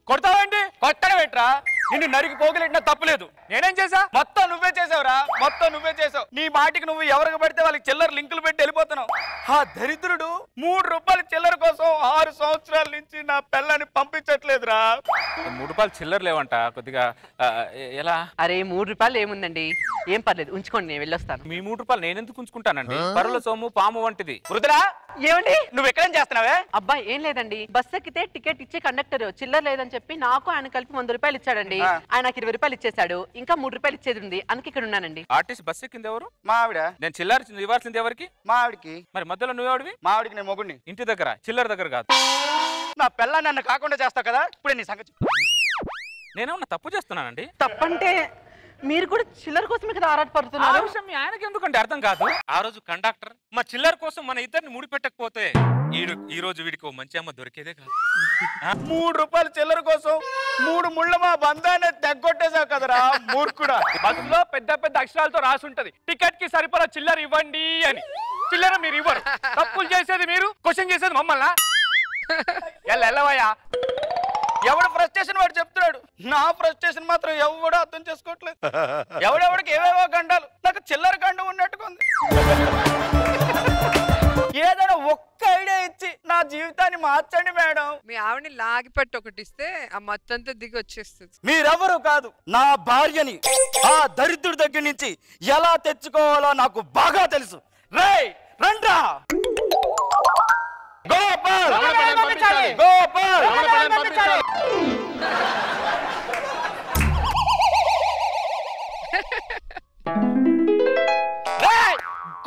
కొడతావండి? కొత్తగా పెట్టరా, నిన్ను నరికి పోగలెట్టినా తప్పులేదు. నేనేం చేసా? మొత్తం నువ్వే చేసావురా, మొత్తం నువ్వే చేసావు. నీ మాటికి నువ్వు ఎవరికి పడితే వాళ్ళకి చిల్లర లింకులు పెట్టి వెళ్ళిపోతున్నావు. ఆ దరిద్రుడు 3 రూపాయల చిల్లర కోసం 6 సంవత్సరాల నుంచి నా పిల్లని పంపించట్లేదురా. 3 రూపాయలు చిల్లర లేవంట. కొద్దిగా ఎలా? అరే 3 రూపాయలు ఏముందండి, ఏం పర్లేదు ఉంచుకోండి, నేను వెళ్ళొస్తాను. మీ 3 రూపాయలు నేను ఎందుకు ఉంచుకుంటానండి? పరుల సొమ్ము పాము వంటిది. వృద్ధరా ఏమండి నువ్వు ఎక్కడేం చేస్తున్నావే? అబ్బాయి ఏం లేదండి, బస్ ఎక్కితే టికెట్ ఇచ్చే కండక్టర్ చిల్లర లేదని చెప్పి నాకు ఆయన కలిపి 100 రూపాయలు ఇచ్చాడండి. ఆయన నాకు 20 రూపాయలు ఇచ్చేసాడు, ఇంకా 3 రూపాయలు ఇచ్చేది ఉంది, అందుకే ఇక్కడ ఉన్నానండి. ఆర్టిస్ట్ బస్ ఎక్కింది ఎవరు? మా ఆవిడ. నేను చిల్లర ఇవ్వాల్సింది ఎవరికి? మా ఆవిడకి. మరి మధ్యలో నువ్వెవడివి? మా ఆవిడకి నేను మొగుడిని. ఇంటి దగ్గర, చిల్లర దగ్గర కాదు. నా పిల్లని నన్ను కాకుండా చేస్తావు కదా, ఇప్పుడే నీ సంగతి. నేనేమన్నా తప్పు చేస్తున్నానండి? తప్పంటే మీరు కూడా చిల్లర కోసమే కదా ఆరాటపడుతున్నారు. ఆ విషయం మీ ఆయనకి ఎందుకంటే అర్థం కాదు. ఆ రోజు కండక్టర్ మా చిల్లర కోసం మన ఇద్దరిని ముడి పెట్టకపోతే ఈ రోజు వీడికి మంచి అమ్మ దొరికేదే కాదు. 3 రూపాయల చిల్లర కోసం 3 ముళ్ళ మా బంధాన్ని తెగ్గొట్టేసావు కదరా మూర్ఖుడా. బస్సులో పెద్ద పెద్ద అక్షరాలతో రాసి ఉంటది టికెట్ కి సరిపడా చిల్లర ఇవ్వండి అని. చిల్లర మీరు ఇవ్వరు. తప్పులు చేసేది మీరు, క్వశ్చన్ చేసేది మమ్మల్ని. ఎల్లవయ్యా. ఎవడు ఫ్రస్ట్రేషన్ వాడు చెప్తున్నాడు, నా ఫ్రస్ట్రేషన్ మాత్రం ఎవడో అర్థం చేసుకోవట్లేదు. ఎవడెవడికి ఏవేవో గండాలు, నాకు చిల్లర గండం ఉన్నట్టుకుంది. ఏదైనా ఒక్క ఐడియా ఇచ్చి నా జీవితాన్ని మార్చండి మేడం. మీ ఆవిడని లాగిపెట్టి ఒకటి ఇస్తే ఆ మొత్తంతో దిగి వచ్చేస్తుంది. మీరెవరు కాదు, నా భార్యని ఆ దరిద్రుడి దగ్గర నుంచి ఎలా తెచ్చుకోవాలో నాకు బాగా తెలుసు. రేయ్ రండ్రా. గోపాల్ గోపాల్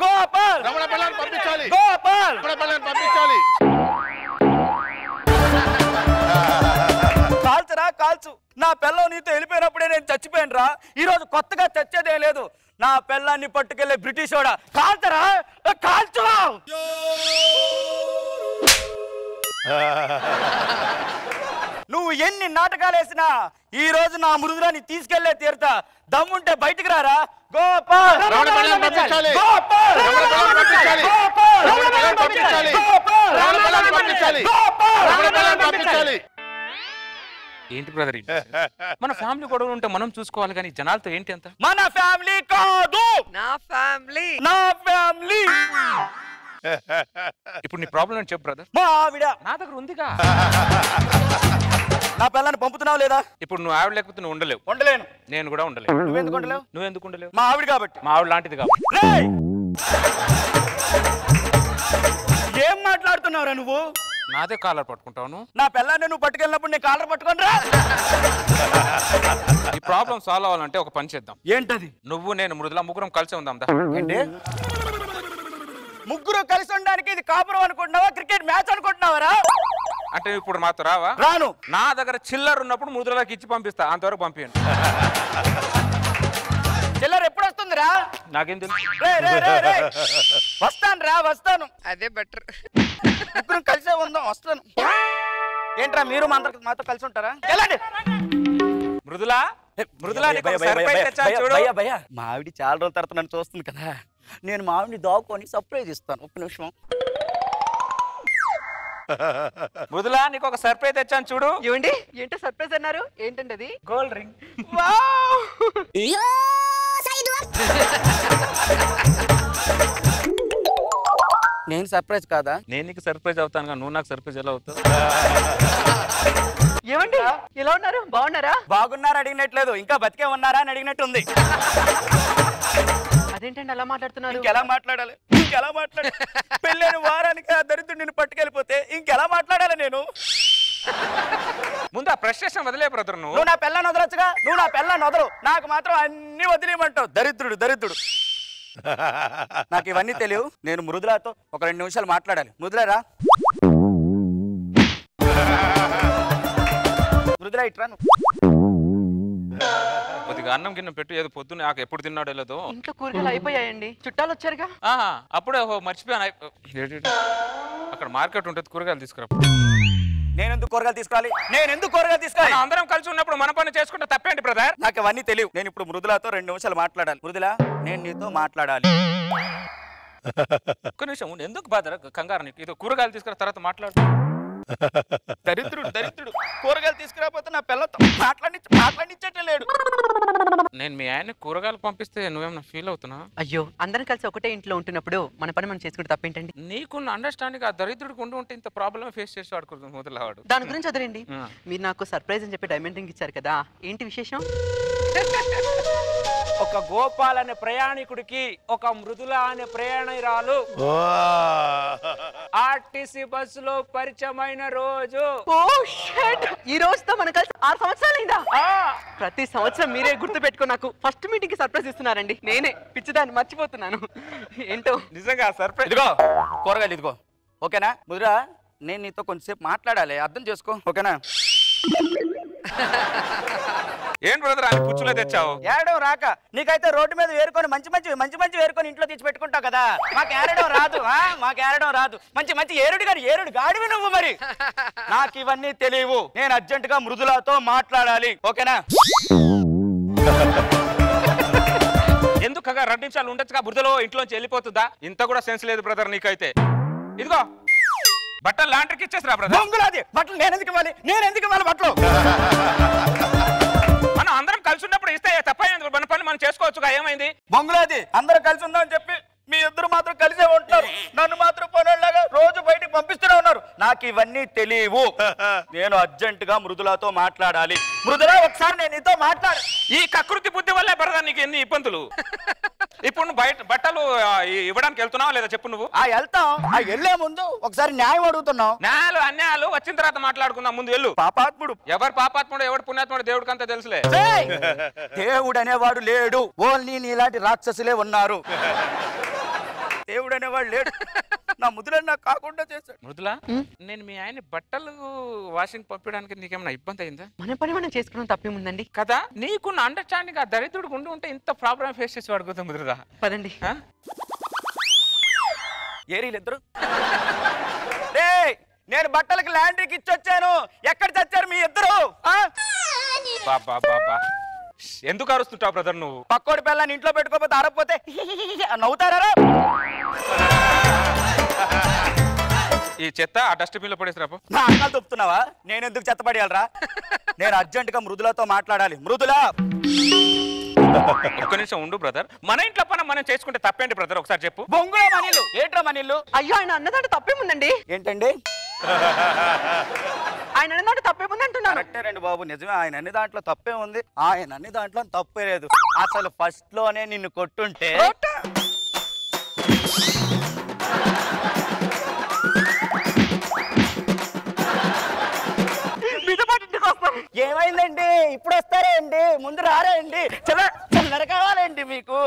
గోపాల్ రమణ పిల్లని పంపించాలి. గోపాల్ రమణ పిల్లని పంపించాలి. కాల్చరా కాల్చు. నా పిల్లం నీతో వెళ్ళిపోయినప్పుడే నేను చచ్చిపోయాను రా. ఈరోజు కొత్తగా చచ్చేదే లేదు. నా పిల్లాన్ని పట్టుకెళ్ళే బ్రిటిష్ వాడా, కాల్చరా కాల్చు. నువ్వు ఎన్ని నాటకాలు వేసినా ఈ రోజు నా మృదురాన్ని తీసుకెళ్లే తీరుతా. దమ్ముంటే బయటికి రారా. గోపాల్ రమణ పిల్లని పంపించాలి. గోపాల్ రమణ పిల్లని పంపించాలి. గోపాల్ రమణ పిల్లని పంపించాలి. రమణ పిల్లని పంపించాలి. రమణ పిల్లని పంపించాలి. ఏంటి బ్రదర్, మన ఫ్యామిలీ గొడవలు ఉంటే మనం చూసుకోవాలి కానీ జనాలతో ఏంటి అంత? మన ఫ్యామిలీ కాదు, నా ఫ్యామిలీ. నా ఫ్యామిలీ. ఇప్పుడు నీ ప్రాబ్లం ఏంటి చెప్పు బ్రదర్. మా ఆవిడ నా దగ్గర ఉందిగా. నా పిల్లని పంపుతున్నావు లేదా? ఇప్పుడు నువ్వు ఆవిడ లేకపోతే నువ్వు ఉండలేవు. ఉండలేను. నేను కూడా ఉండలేవు. నువ్వెందుకు ఉండలేవు? నువ్వెందుకు ఉండలేవు? మా ఆవిడ కాబట్టి. మా ఆవిడ లాంటిది కాబట్టి. ఏం మాట్లాడుతున్నావురా నువ్వు? నాదే కాలర్ పట్టుకుంటాను. నా పిల్లాన్ని నువ్వు పట్టుకెళ్ళినప్పుడు నేను కాలర్ పట్టుకొని రా. ఈ ప్రాబ్లం సాల్వ్ అవ్వాలంటే ఒక పని చేద్దాం. ఏంటది? నువ్వు నేను మృదుల ముగ్గురం కలిసి ఉందాం. ఏంటి ముగ్గురు కలిసి ఉండడానికి ఇది కాపురం అనుకుంటున్నావా, క్రికెట్ మ్యాచ్ అనుకుంటున్నావరా? అంటే ఇప్పుడు మాతో రావా? రాను. నా దగ్గర చిల్లర ఉన్నప్పుడు మృదులకి ఇచ్చి పంపిస్తా, అంతవరకు పంపించండి. చిల్లర ఎప్పుడు వస్తుంది వస్తానురా. నాకేం తెలుసు? వస్తాను. అదే బెటర్. ముగ్గురం కలిసే ఉందాం. వస్తాను. ఏంట్రా మీరు మాతో కలిసి ఉంటారా? వెళ్ళండి. మృదులా నీకు ఒక surprise తెచ్చాను చూడు. మా ఆవిడ చాలా రోజుల తర్వాత నన్ను చూస్తుంది కదా, నేను మా ఆవిడని దాక్కొని సర్ప్రైజ్ ఇస్తాను. ఒక్క నిమిషం. మృదులా నీకు ఒక సర్ప్రైజ్ తెచ్చాను చూడు. ఏమండి ఏంటో సర్ప్రైజ్ అన్నారు? ఏంటండి అది? Gold ring. నేను సర్ప్రైజ్ కాదా? నేను నీకు సర్ప్రైజ్ అవుతాను, నువ్వు నాకు సర్ప్రైజ్ ఎలా అవుతావు? ఏమండి ఎలా ఉన్నారు? బాగున్నారా? బాగున్నారా అడిగినట్లేదు, ఇంకా బతికే ఉన్నారా అని అడిగినట్టుంది. అదేంటండి అలా మాట్లాడుతున్నారు? ఇంకెలా మాట్లాడాలి? పెళ్ళైన వారానికి ఆ దరిద్రుడు నిన్ను పట్టుకెళ్ళిపోతే ఇంకెలా మాట్లాడాలి నేను? ముందు ఆ ఫ్రస్ట్రేషన్ వదిలే బ్రదర్. నువ్వు నా పిల్లని వదలొచ్చుగా. నువ్వు నా పిల్లని వదలు, నాకు మాత్రం అన్ని వదిలేయమంటావు. దరిద్రుడు. నాకు ఇవన్నీ తెలియవు. నేను మృదులాతో ఒక 2 నిమిషాలు మాట్లాడాలి. మృదులారా. మృదులా ఇట్రా. కొద్దిగా అన్నం గిన్నె పెట్టు. ఏదో పొద్దున్న నాకు ఎప్పుడు తిన్నాడో లేదో. ఇంట్లో కూరగాయలు అయిపోయాయండి, చుట్టాలు వచ్చారుగా. అప్పుడే మర్చిపోయాను. అక్కడ మార్కెట్ ఉంటుంది, కూరగాయలు తీసుకురా. నేనెందుకు కూరగాయలు తీసుకోవాలి? అందరం కలిసి ఉన్నప్పుడు మన పని చేసుకుంటే తప్పేంటి బ్రదర్? నాకు అవన్నీ తెలియవు. నేను ఇప్పుడు మృదులాతో 2 నిమిషాలు మాట్లాడాలి. మృదులా, నేను నీతో మాట్లాడాలి. ఒక్క నిమిషం ఎందుకు బ్రదర్ కంగారు? నీకు ఇది కూరగాయలు తీసుకురా, తర్వాత మాట్లాడు. దరిద్రుడు కూరగాయలు తీసుకురాకపోతే నా పిల్లతో మాట్లాడించే లేడు. నేను మీ ఆయన కూరగాయలు పంపిస్తే నువ్వేమన్నా ఫీల్ అవుతున్నా? అయ్యో, అందరం కలిసి ఒకటే ఇంట్లో ఉంటున్నప్పుడు మన పని మనం చేసుకుంటే తప్పేంటండి? నీకున్న అండర్స్టాండింగ్ ఆ దరిద్రుడికి ఉంటే ఇంత ప్రాబ్లం ఫేస్ చేసి వాడుకుంటుంది మొదలవాడు. దాని గురించి వదిలేండి. మీరు నాకు సర్ప్రైజ్ అని చెప్పి డైమండ్ రింగ్ ఇచ్చారు కదా, ఏంటి విశేషం? ఒక గోపాల్ అనే ప్రయాణికుడికి ఒక మృదుల అనే ప్రయాణికురాలు ఆర్టీసీ బస్సులో పరిచయమైన రోజు. ఈ రోజుతో మన కలిసి 6 సంవత్సరాలైందా? ప్రతి సంవత్సరం మీరే గుర్తు పెట్టుకో నాకు ఫస్ట్ మీటింగ్ కి సర్ప్రైజ్ ఇస్తున్నారండి. నేనే పిచ్చిదాన్ని మర్చిపోతున్నాను. ఏంటో నిజంగా సర్ప్రైజ్. ఇదిగో కూరగాయలు ఇదిగో. ఓకేనా ముదురా? నేను నీతో కొంచెంసేపు మాట్లాడాలి, అర్థం చేసుకో. ఓకేనా? ఏం బ్రదర్ అని పుచ్చులో తెచ్చావు? ఏడడం రాక నీకైతే రోడ్డు మీద వేరుకొని మంచి వేరుకొని ఇంట్లో తెచ్చి పెట్టుకుంటావు కదా. మాకు ఏరడం రాదు. మంచి ఏరుడు గాడివి నువ్వు. మరి నాకు ఇవన్నీ తెలియవు. నేను అర్జెంట్ గా మృదులాతో మాట్లాడాలి. ఓకేనా? ఎందుకగా 2 నిమిషాలు ఉండొచ్చుగా, బురదలో ఇంట్లోంచి వెళ్ళిపోతుందా? ఇంత కూడా సెన్స్ లేదు బ్రదర్ నీకైతే. ఇదిగో బట్టలు లాండ్రీకి ఇచ్చేసిరా బ్రదర్. బట్టలు నేను ఎందుకు ఇవ్వాలి బట్టలు? మనం అందరం కలిసి ఉన్నప్పుడు ఇస్తే తప్ప మన పని మనం చేసుకోవచ్చుగా. ఏమైంది? బొంగులాది అందరూ కలిసి ఉందామని చెప్పి మీ ఇద్దరు మాత్రం కలిసే ఉంటారు. నన్ను మాత్రం పనులాగా రోజు బయటికి పంపిస్తూనే ఉన్నారు. నాకు ఇవన్నీ తెలియవు. నేను అర్జెంట్ గా మృదులాతో మాట్లాడాలి. మృదులా, ఒకసారి నేను నీతో మాట్లాడు. ఈ కకృతి బుద్ధి వల్లే బ్రదర్ నీకు ఎన్ని ఇబ్బందులు. ఇప్పుడు నువ్వు బయట బట్టలు ఇవ్వడానికి వెళ్తున్నావా లేదా చెప్పు. నువ్వు వెళ్తాం. వెళ్లే ముందు ఒకసారి న్యాయం అడుగుతున్నావు. న్యాయాలు అన్యాయాలు వచ్చిన తర్వాత మాట్లాడుకుందాం. ముందు వెళ్ళు. పాపాత్ముడు ఎవరు పాపాత్ముడు ఎవడు పుణ్యాత్ముడు దేవుడికి అంతా తెలుసులే. దేవుడు అనేవాడు లేడు, ఓన్లీ నీలాంటి రాక్షసులే ఉన్నారు. దేవుడు అనేవాడు లేడు. నా ముద్దులను నాకు కాకుండా చేశాడు. మృదులా, నేను మీ ఆయన బట్టలు వాషింగ్ పంపించడానికి నీకేమైనా ఇబ్బంది అయిందా? మన పని మనం చేసుకోవడం తప్పేముందండి కదా. నీకున్న అండర్స్టాండింగ్ ఆ దరిద్రుడు ఉంటే ఇంత ప్రాబ్లం ఫేస్ చేసి వాడుకోతాం ముద్రదా. పదండి. ఏరీలిద్దరు నేను బట్టలకి లాండ్రీకి ఇచ్చొచ్చాను. ఎక్కడ చచ్చారు మీ ఇద్దరు? బాబా ఎందుకు అరుస్తుంటావు బ్రదర్ నువ్వు? పక్కోడి పిల్లని ఇంట్లో పెట్టుకోకపోతే అరకపోతే నవ్వుతారా? ఈ చెత్త ఆ డస్ట్బిన్ లో పడేసిరాపు. నా అన్నాలు చెప్తున్నావా? నేను ఎందుకు చెత్త పడేయాలరా? నేను అర్జెంట్ గా మృదులతో మాట్లాడాలి. మృదులా, ఒక్క నిమిషం ఉండు బ్రదర్. మన ఇంట్లో పని మనం చేసుకుంటే తప్పేంటి బ్రదర్? ఒకసారి చెప్పు. బొంగులో మనీళ్ళు ఏంట్రా మనీళ్ళు? అయ్యో, ఆయన అన్నదంటే తప్పేముందండి? ఏంటండి ఆయన అన్నదంటే తప్పేముంది అంటున్నాను. కరెక్టేనండి బాబు, నిజమే. ఆయన అన్ని దాంట్లో తప్పే ఉంది. ఆయన అన్ని దాంట్లో తప్పే లేదు. అసలు ఫస్ట్ లోనే నిన్ను కొట్టుంటే ఏమైందండి? ఇప్పుడు వస్తారా అండి? ముందు రారా అండి? చిల్లర కావాలండి మీకు?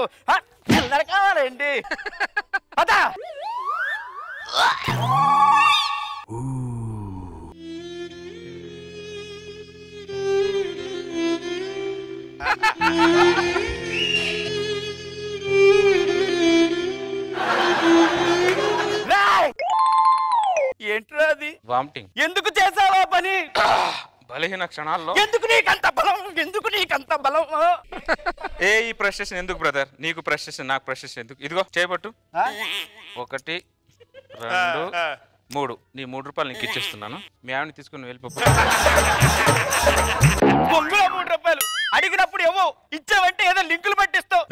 చిల్లర కావాలండి? అదా వామిటింగ్. ఎందుకు చేసావా పని? బలహీన క్షణాల్లో ఎందుకు నీకంత బలం? ఎందుకు నీకంత బలం? ఈ ప్రెస్టేషన్ ఎందుకు బ్రదర్? నీకు ప్రెస్టేషన్, నాకు ప్రెస్టేషన్ ఎందుకు? ఇదిగో చేయబట్టు. 1 2 3 నీ 3 రూపాయలు నీకు ఇచ్చేస్తున్నాను. మీ ఆవిడని తీసుకుని వెళ్ళిపో. 3 రూపాయలు అడిగినప్పుడు ఏమో ఇచ్చావంటే ఏదో లింకులు పట్టిస్తావు.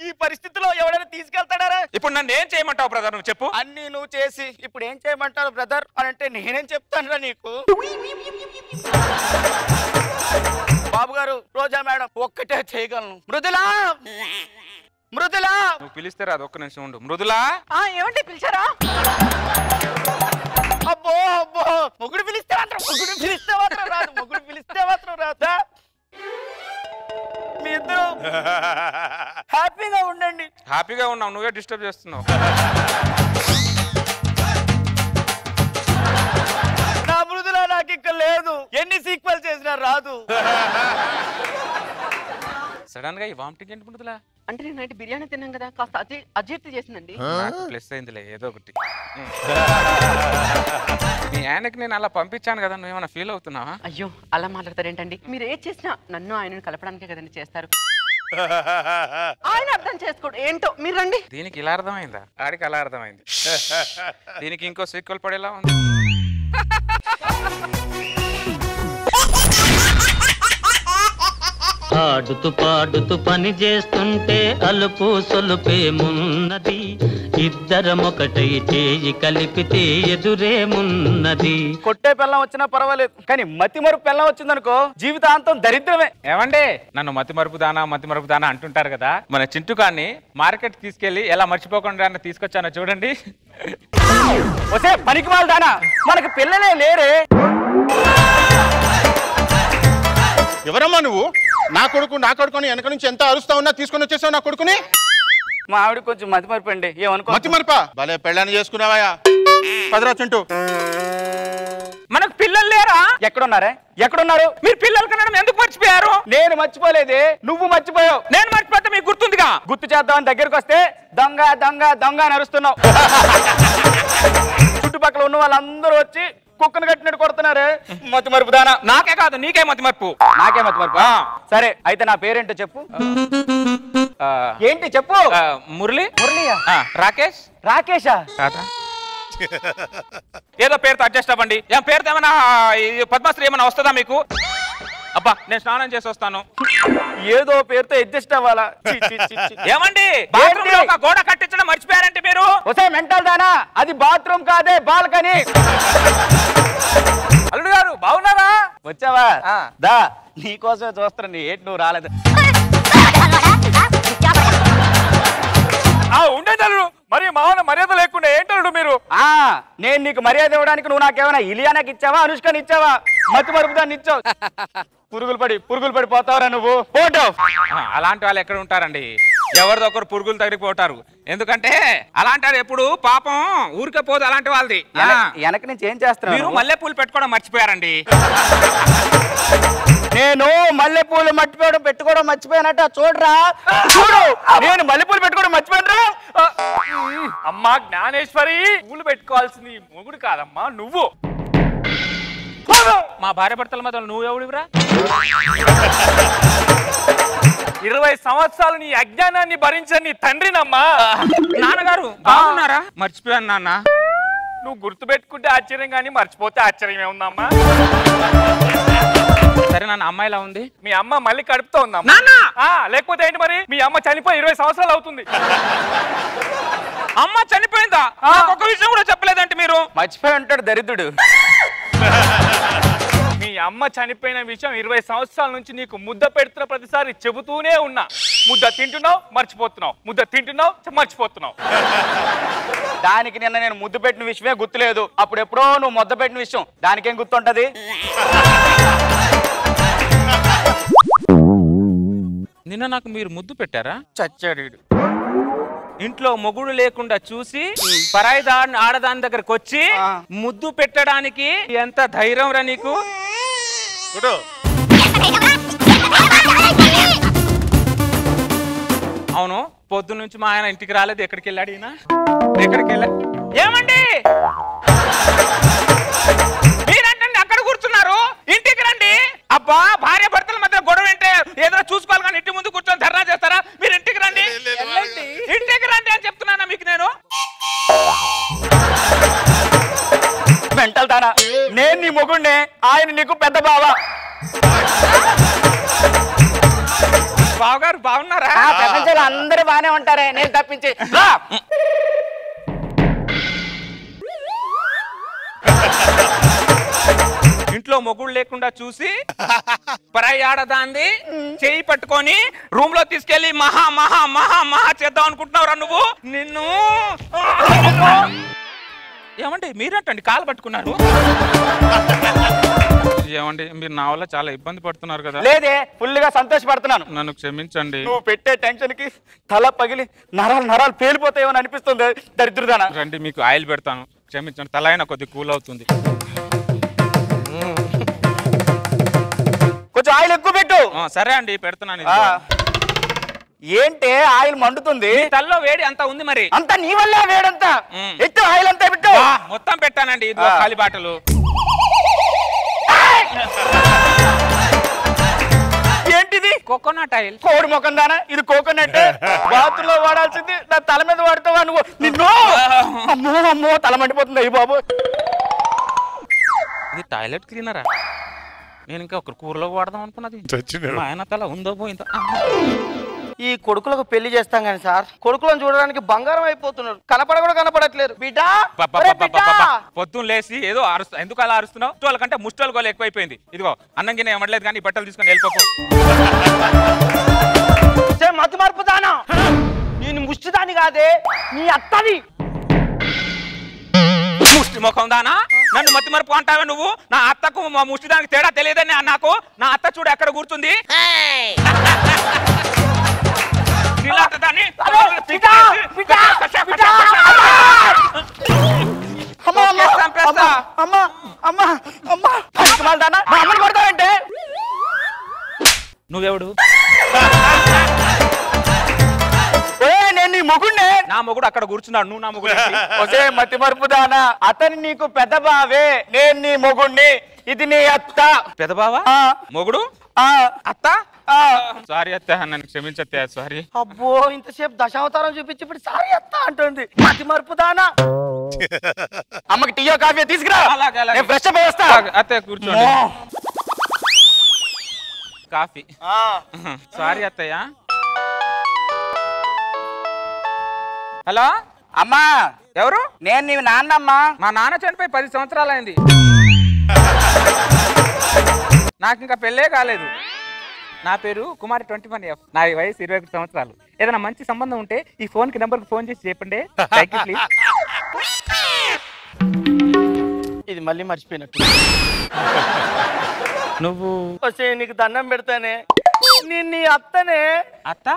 ఈ పరిస్థితిలో ఎవరైనా తీసుకెళ్తాడారా? ఇప్పుడు నన్ను ఏం చేయమంటావు బ్రదర్? నువ్వు చెప్పు. అన్ని నువ్వు చేసి ఇప్పుడు ఏం చేయమంటావు బ్రదర్ అని అంటే నేనేం చెప్తానురా నీకు? బాబు గారు, రోజా మేడం ఒక్కటే చేయగలను. మృదులా, మృదులా. నువ్వు పిలిస్తే రాదు, ఒక్క నిమిషం ఉండు. మృదులా. ఏమంటే పిలిచారా? అబ్బో అబ్బో, మొగుడు పిలిస్తే మాత్రం రాదు, మొగుడు పిలిస్తే మాత్రం రాదా? మీ ఇద్దరు హ్యాపీగా ఉండండి. హ్యాపీగా ఉన్నావు, నువ్వే డిస్టర్బ్ చేస్తున్నావు. నా మృదులా నాకు ఇక్కడ లేదు, ఎన్ని సీక్వెల్ చేసినా రాదు. సడన్ గా ఈ వామిటింగ్ ఏంటి మృదులా? అంటే నేను నైట్ బిర్యానీ తిన్నాం కదా, కాస్త అజీర్తి చేసిందండి. నాకు ప్లస్ అయిందిలే ఏదో ఒకటి. మీ ఆయనకి నేను అలా పంపించాను కదా, నువ్వేమైనా ఫీల్ అవుతున్నావా? అయ్యో అలా మాట్లాడతారేంటండి? మీరు ఏది చేసినా నన్ను ఆయనను కలపడానికే కదండి చేస్తారు. ఆయన అర్థం చేసుకోడు ఏంటో. మీరు రండి. దీనికి ఇలా అర్థమైందా? ఆడికి అలా అర్థమైంది. దీనికి ఇంకో సీక్వెల్ పడేలా ఉంది. ఆడుతూ పాడుతూ పని చేస్తుంటే అలుపు సొలుపేమున్నది, ఇద్దరమొకటై చేయి కలిపితే ఎదురేమున్నది. కొట్టే పిల్లం వచ్చినా పర్వాలేదు, కానీ మతి మరుపు పిల్లం వచ్చిందనుకో జీవితాంతం దరిద్రమే. ఏమండి, నన్ను మతి మరుపు దానా అంటుంటారు కదా. మన చింటుకాన్ని మార్కెట్ తీసుకెళ్లి ఎలా మర్చిపోకుండా తీసుకొచ్చానో చూడండి. వసే పనికి వాళ్ళ దానా, మనకు పిల్లలే లేరే. ఎవరమ్మా నువ్వు? నా కొడుకుని వెనక నుంచి ఎంత అరుస్తా ఉన్నా తీసుకొని వచ్చేసావు నా కొడుకుని. మా ఆవిడ కొంచెం మతి మరిపండి, ఏమనుకో. మతి మరిపా? భలే పెళ్ళాన్ని చేసుకున్నావా? పదరా చింటూ. మనకు పిల్లలు లేరా? ఎక్కడున్నారు? మీరు పిల్లలు కనడం ఎందుకు మర్చిపోయారు? నేను మర్చిపోలేదే, నువ్వు మర్చిపోయావు. నేను మర్చిపోతే మీకు గుర్తుందిగా. గుర్తు చేద్దామని దగ్గరకు వస్తే దొంగ దొంగ దొంగ అని అరుస్తున్నావు. చుట్టుపక్కల ఉన్న వాళ్ళందరూ వచ్చి కుక్కను కట్టినట్టు కొడుతున్నారు. మతి మరుపు దానా. నాకే కాదు, నీకే మతి మరుపు. నాకే మతి మరుపు. సరే అయితే నా పేరేంటో చెప్పు. ఏంటి చెప్పు. మురళియా? రాకేషా? ఏదో పేరుతో అడ్జస్ట్ అవ్వండి. పేరుతో ఏమైనా పద్మశ్రీ ఏమైనా వస్తుందా మీకు? అబ్బా, నేను స్నానం చేసి వస్తాను. ఏదో పేరుతో అడ్జస్ట్ అవ్వాలా? ఏమండి, బాత్రూమ్ లో ఒక గోడ కట్టించడం మర్చిపోయారంటే మీరు? ఒసే మెంటల్ దానా, అది బాత్రూమ్ కాదే బాల్కనీ. అల్లుడు గారు బాగున్నారా? వచ్చావా? దా నీకోసమే చూస్తున్నా, ఏంటి నువ్వు రాలేదు? ఉండేదల్లుడు, మరి మావన మర్యాద లేకుండా ఏంటల్లుడు మీరు? నేను నీకు మర్యాద ఇవ్వడానికి నువ్వు నాకేమైనా ఇలియానాకి ఇచ్చావా, అనుష్కని ఇచ్చావా? మతి మరుపు దాన్ని ఇచ్చావు. పురుగులు పడి పోతావరా నువ్వు. ఫోటో అలాంటి వాళ్ళు ఎక్కడ ఉంటారండి? ఎవరిదొకరు పురుగులు తగిలిపోతారు. ఎందుకంటే అలాంటి వాడు ఎప్పుడు పాపం ఊరికే పోదు అలాంటి వాళ్ళది. వెనక నుంచి ఏం చేస్తున్నారు? మీరు మల్లెపూలు పెట్టుకోవడం మర్చిపోయారండి. నేను మల్లెపూలు పెట్టుకోవడం మర్చిపోయానట. చూడరా, చూడు, నేను మల్లెపూలు పెట్టుకోవడం మర్చిపోయాను. అమ్మా జ్ఞానేశ్వరి, పూలు పెట్టుకోవాల్సింది మొగుడు కాదమ్మా, నువ్వు. మా భార్య భర్తల మధ్య నువ్వు ఎవడివిరా? 20 సంవత్సరాలు నీ అజ్ఞానాన్ని భరించని నీ తండ్రినమ్మా. నాన్నగారు బాగున్నారా? మర్చిపోయాను నాన్న. నువ్వు గుర్తు పెట్టుకుంటే ఆశ్చర్యం, కానీ మర్చిపోతే ఆశ్చర్యం ఏముందమ్మా? సరే నాన్న, అమ్మాయిలా ఉంది. మీ అమ్మ మళ్ళీ కడుపుతో ఉందమ్మా. లేకపోతే ఏంటి మరి? మీ అమ్మ చనిపోయి 20 సంవత్సరాలు అవుతుంది. అమ్మ చనిపోయిందా? ఒక విషయం కూడా చెప్పలేదంటే మీరు. మర్చిపోయి ఉంటాడు దరిద్రుడు. మీ అమ్మ చనిపోయిన విషయం 20 సంవత్సరాల నుంచి నీకు ముద్ద పెడుతున్న ప్రతిసారి చెబుతూనే ఉన్నా. ముద్ద తింటున్నావు, మర్చిపోతున్నావు. ముద్ద తింటున్నావు, మర్చిపోతున్నావు. దానికి నిన్న నేను ముద్దు పెట్టిన విషయమే గుర్తులేదు. అప్పుడు ఎప్పుడో నువ్వు ముద్ద పెట్టిన విషయం దానికేం గుర్తుంటది? నిన్న నాకు మీరు ముద్దు పెట్టారా? చచ్చాడు. ఇంట్లో మొగుడు లేకుండా చూసి పరాయి ఆడదాని దగ్గరకు వచ్చి ముద్దు పెట్టడానికి ఎంత ధైర్యం రా నీకు? అవును, పొద్దు నుంచి మా ఆయన ఇంటికి రాలేదు. ఎక్కడికి వెళ్ళాడు ఈయన? ఎక్కడికి వెళ్ళా? ఏమండి అబ్బా భార్య భర్తల మధ్య గొడవ ఏంటే ఏదో చూసుకోవాలి కానీ ఇంటి ముందు కూర్చొని ధర్నా చేస్తారా? మీరు ఇంటికి రండి, ఇంటికి రండి అని చెప్తున్నానా మీకు నేను? మెంటల్ దానా, నేను నీ మొగుడిని, ఆయన నీకు పెద్ద బావా. బావగారు బాగున్నారా? ప్రపంచంలో అందరూ బాగానే ఉంటారే, నేను తప్పించి. ఇంట్లో మొగుడు లేకుండా చూసి పరాయి ఆడదాంది చేయి పట్టుకొని రూమ్ లో తీసుకెళ్లి మహా మహా మహా మహా చేద్దాం అనుకుంటున్నావురా నువ్వు? నిన్ను ఏమండి మీరేంటండి కాలు పట్టుకున్నారు? ఏమండి మీరు నా వల్ల చాలా ఇబ్బంది పడుతున్నారు కదా? లేదే, ఫుల్ గా సంతోషపడుతున్నాను. నన్ను క్షమించండి. నువ్వు పెట్టే టెన్షన్ కి తల పగిలి నరాలు పేలిపోతాయేమని అనిపిస్తుంది. దరిద్రుదానా రండి, మీకు ఆయిల్ పెడతాను, క్షమించండి. తల అయినా కొద్దిగా కూల్ అవుతుంది. కొంచెం ఆయిల్ ఎక్కువ పెట్టు. సరే అండి పెడుతున్నాను. ఏంటే ఆయిల్ మండుతుంది? తల్లో వేడి అంతా ఉంది మరి. అంతా నీ వల్లే వేడంతా. ఎత్తు ఆయిల్ అంతా పెట్టు. మొత్తం పెట్టానండి, ఖాళీ బాటలు. ఏంటిది? Coconut oil. కోడి ముఖం దానా, ఇది కోకోనట్. బాతుల్లో వాడాల్సింది నా తల మీద వాడుతావా నువ్వు? నిన్ను అమ్మో అమ్మో తల మండిపోతుంది. అయ్యి బాబు, ఇది టాయిలెట్ క్లీనరా? నేను ఇంకా ఒక కూరలో వాడదాం అనుకున్నది. మా ఆయన తల ఉందో పోయిందో. ఈ కొడుకులకు పెళ్లి చేస్తాం కానీ సార్, కొడుకులను చూడడానికి బంగారం అయిపోతున్నారు. కనపడ కనపడట్లేరు. బిడ్డ పొద్దున్న లేసి ఏదో అరుస్తా. ఎందుకు అలా అరుస్తున్నావు? వాళ్ళకంటే ముష్టోళ్ళ గోలు ఎక్కువైపోయింది. ఇదిగో అన్నం గిన్నె ఏమట్లేదు కానీ బట్టలు తీసుకొని వెళ్ళిపోకు. మతి మార్పుదానా, నేను ముష్టిదాన్ని కాదే, నీ అత్తది. ముష్టి ముఖం దానా, నన్ను మతి మరుపు అంటావా నువ్వు? నా అత్తకు మా ముష్టిదానికి తేడా తెలియదని నాకు. నా అత్త చూడు ఎక్కడ కూర్చుంది. నువ్వెవడు? నేను నీ మొగుడినే. నా మొగుడు అక్కడ కూర్చున్నాడు, నువ్వు నా మొగుడు. ఒసే మతి మరుపుదానా, అతని నీకు పెద్ద బావే, నేను నీ మొగుడిని, ఇది నీ అత్త. పెద్ద బావా మొగుడు అత్త? సారీ అత్త, నన్ను క్షమించత్తే. సారీ. అబ్బో ఇంతసేపు దశావతారం చూపించి ఇప్పుడు సారీ అత్త అంటుంది. మతి మరుపుదానా. అమ్మకి టీయో కాఫీ తీసుకురా. అలాగే ఫ్రెష్ అప్ వస్తా. అత్త కూర్చోండి. కాఫీ. సారీ అత్తయ్య. హలో అమ్మా, ఎవరు? నేను నీ నాన్నమ్మా. మా నాన్న చనిపోయి 10 సంవత్సరాలు అయింది. నాకు ఇంకా పెళ్ళే కాలేదు. నా పేరు కుమారి 21F. నా వయసు 21 సంవత్సరాలు. ఏదైనా మంచి సంబంధం ఉంటే ఈ ఫోన్ కి నెంబర్ కి ఫోన్ చేసి చెప్పండి. ఇది మళ్ళీ మర్చిపోయినట్టు. నువ్వు నీకు దండం పెడతానే, నేను నీ అత్తనే. అత్త?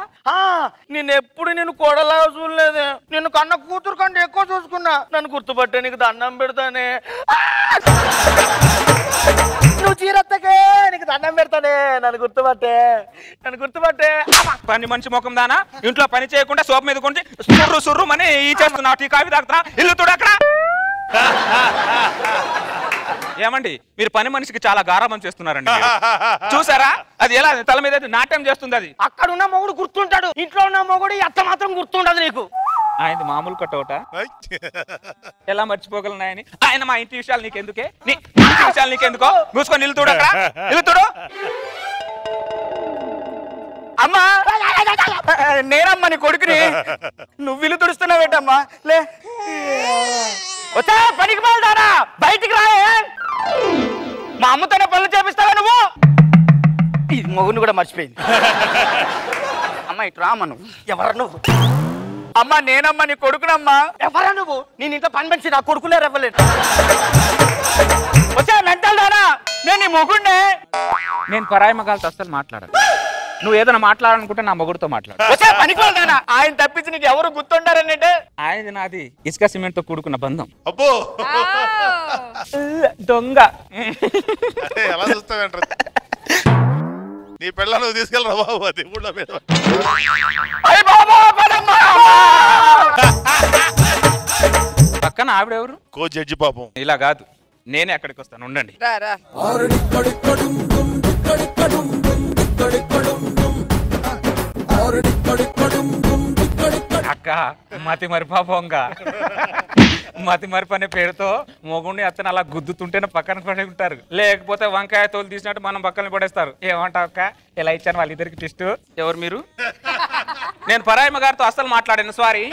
నేను ఎప్పుడు నేను కోడలా చూడలేదే, నిన్ను కన్న కూతురు కంటే ఎక్కువ చూసుకున్నా. నన్ను గుర్తుపట్టే, నీకు దండం పెడతానే. నువ్వు చీరత్తకే, నీకు దండం పెడతానే. నన్ను గుర్తుపట్టే. పని మనిషి ముఖం దానా, ఇంట్లో పని చేయకుండా సోపు మీద కొంచెం సుర్రు సుర్రు అని ఈ చేస్తున్నా. టీ కాఫీ తాగుతున్నా. ఇల్లు చూడు అక్కడ. ఏమండి మీరు పని మనిషికి చాలా గారాబం చేస్తున్నారండి. చూసారా అది ఎలా తల మీద నాట్యం చేస్తుంది. అది అక్కడ ఉన్న మొగుడు గుర్తుంటాడు, ఇంట్లో ఉన్న మొగుడు అత్త మాత్రం గుర్తుండదు నీకు. ఆయన మామూలు కట్టవుట ఎలా మర్చిపోగలను ఆయన? ఆయన మా ఇంటి విషయాలు నీకెందుకే? నీ ఇంటి విషయాలు నీకెందుకో? మూసుకొని ఇల్లు చూడు అక్కడ. ఇల్లు చూడు. అమ్మా, నేనమ్మా నీ కొడుకుని. నువ్వు ఇల్లు తుడుస్తున్నావు ఏంటమ్మా? లే వచ్చా, పనికి వెళ్తానా? బయటికి రాయే. మా అమ్మతోనే పనులు చేపిస్తావా నువ్వు? ఇది మొగుని కూడా మర్చిపోయింది. అమ్మా ఇటు రామ్మా. నువ్వు ఎవరు నువ్వు? అమ్మా నేనమ్మా నీ కొడుకునమ్మా. ఎవరా నువ్వు? నేను ఇంట్లో పని మనిషి, నా కొడుకులే రెవ్వలేదు. వచ్చా మెంటల్దానా, నేను నీ మొగుడినే. నేను పరాయి మగాలతో అస్సలు మాట్లాడను. నువ్వు ఏదైనా మాట్లాడాలనుకుంటే నా మొగుడుతో మాట్లాడు. ఆయన తప్పించి నీకు ఎవరు గుర్తుంటారనంటే? ఆయనది నాది ఇసుక సిమెంట్ తో కూడుకున్న బంధం. అబ్బో దొంగ. ఎలా చూస్తావేంటారు? నీ పిల్ల నువ్వు తీసుకెళ్ళరా బాబు, అది ఊళ్ళో మీద. పక్కన ఆవిడెవరు? కో జడ్జి పాపం. ఇలా కాదు, నేనే అక్కడికి వస్తాను, ఉండండి. రా రా. మతి మరిపాపంగ మతి మరిపి అనే పేరుతో మొగుడిని అతను అలా గుద్దుతుంటేనే పక్కన పడి ఉంటారు, లేకపోతే వంకాయ తోలు తీసినట్టు మనం పక్కన పడేస్తారు. ఏమంటావు అక్క, ఎలా ఇచ్చాను వాళ్ళిద్దరికి టెస్ట్? ఎవరు మీరు? నేను పరాయమ్మ గారితో అస్సలు మాట్లాడాను, సారీ.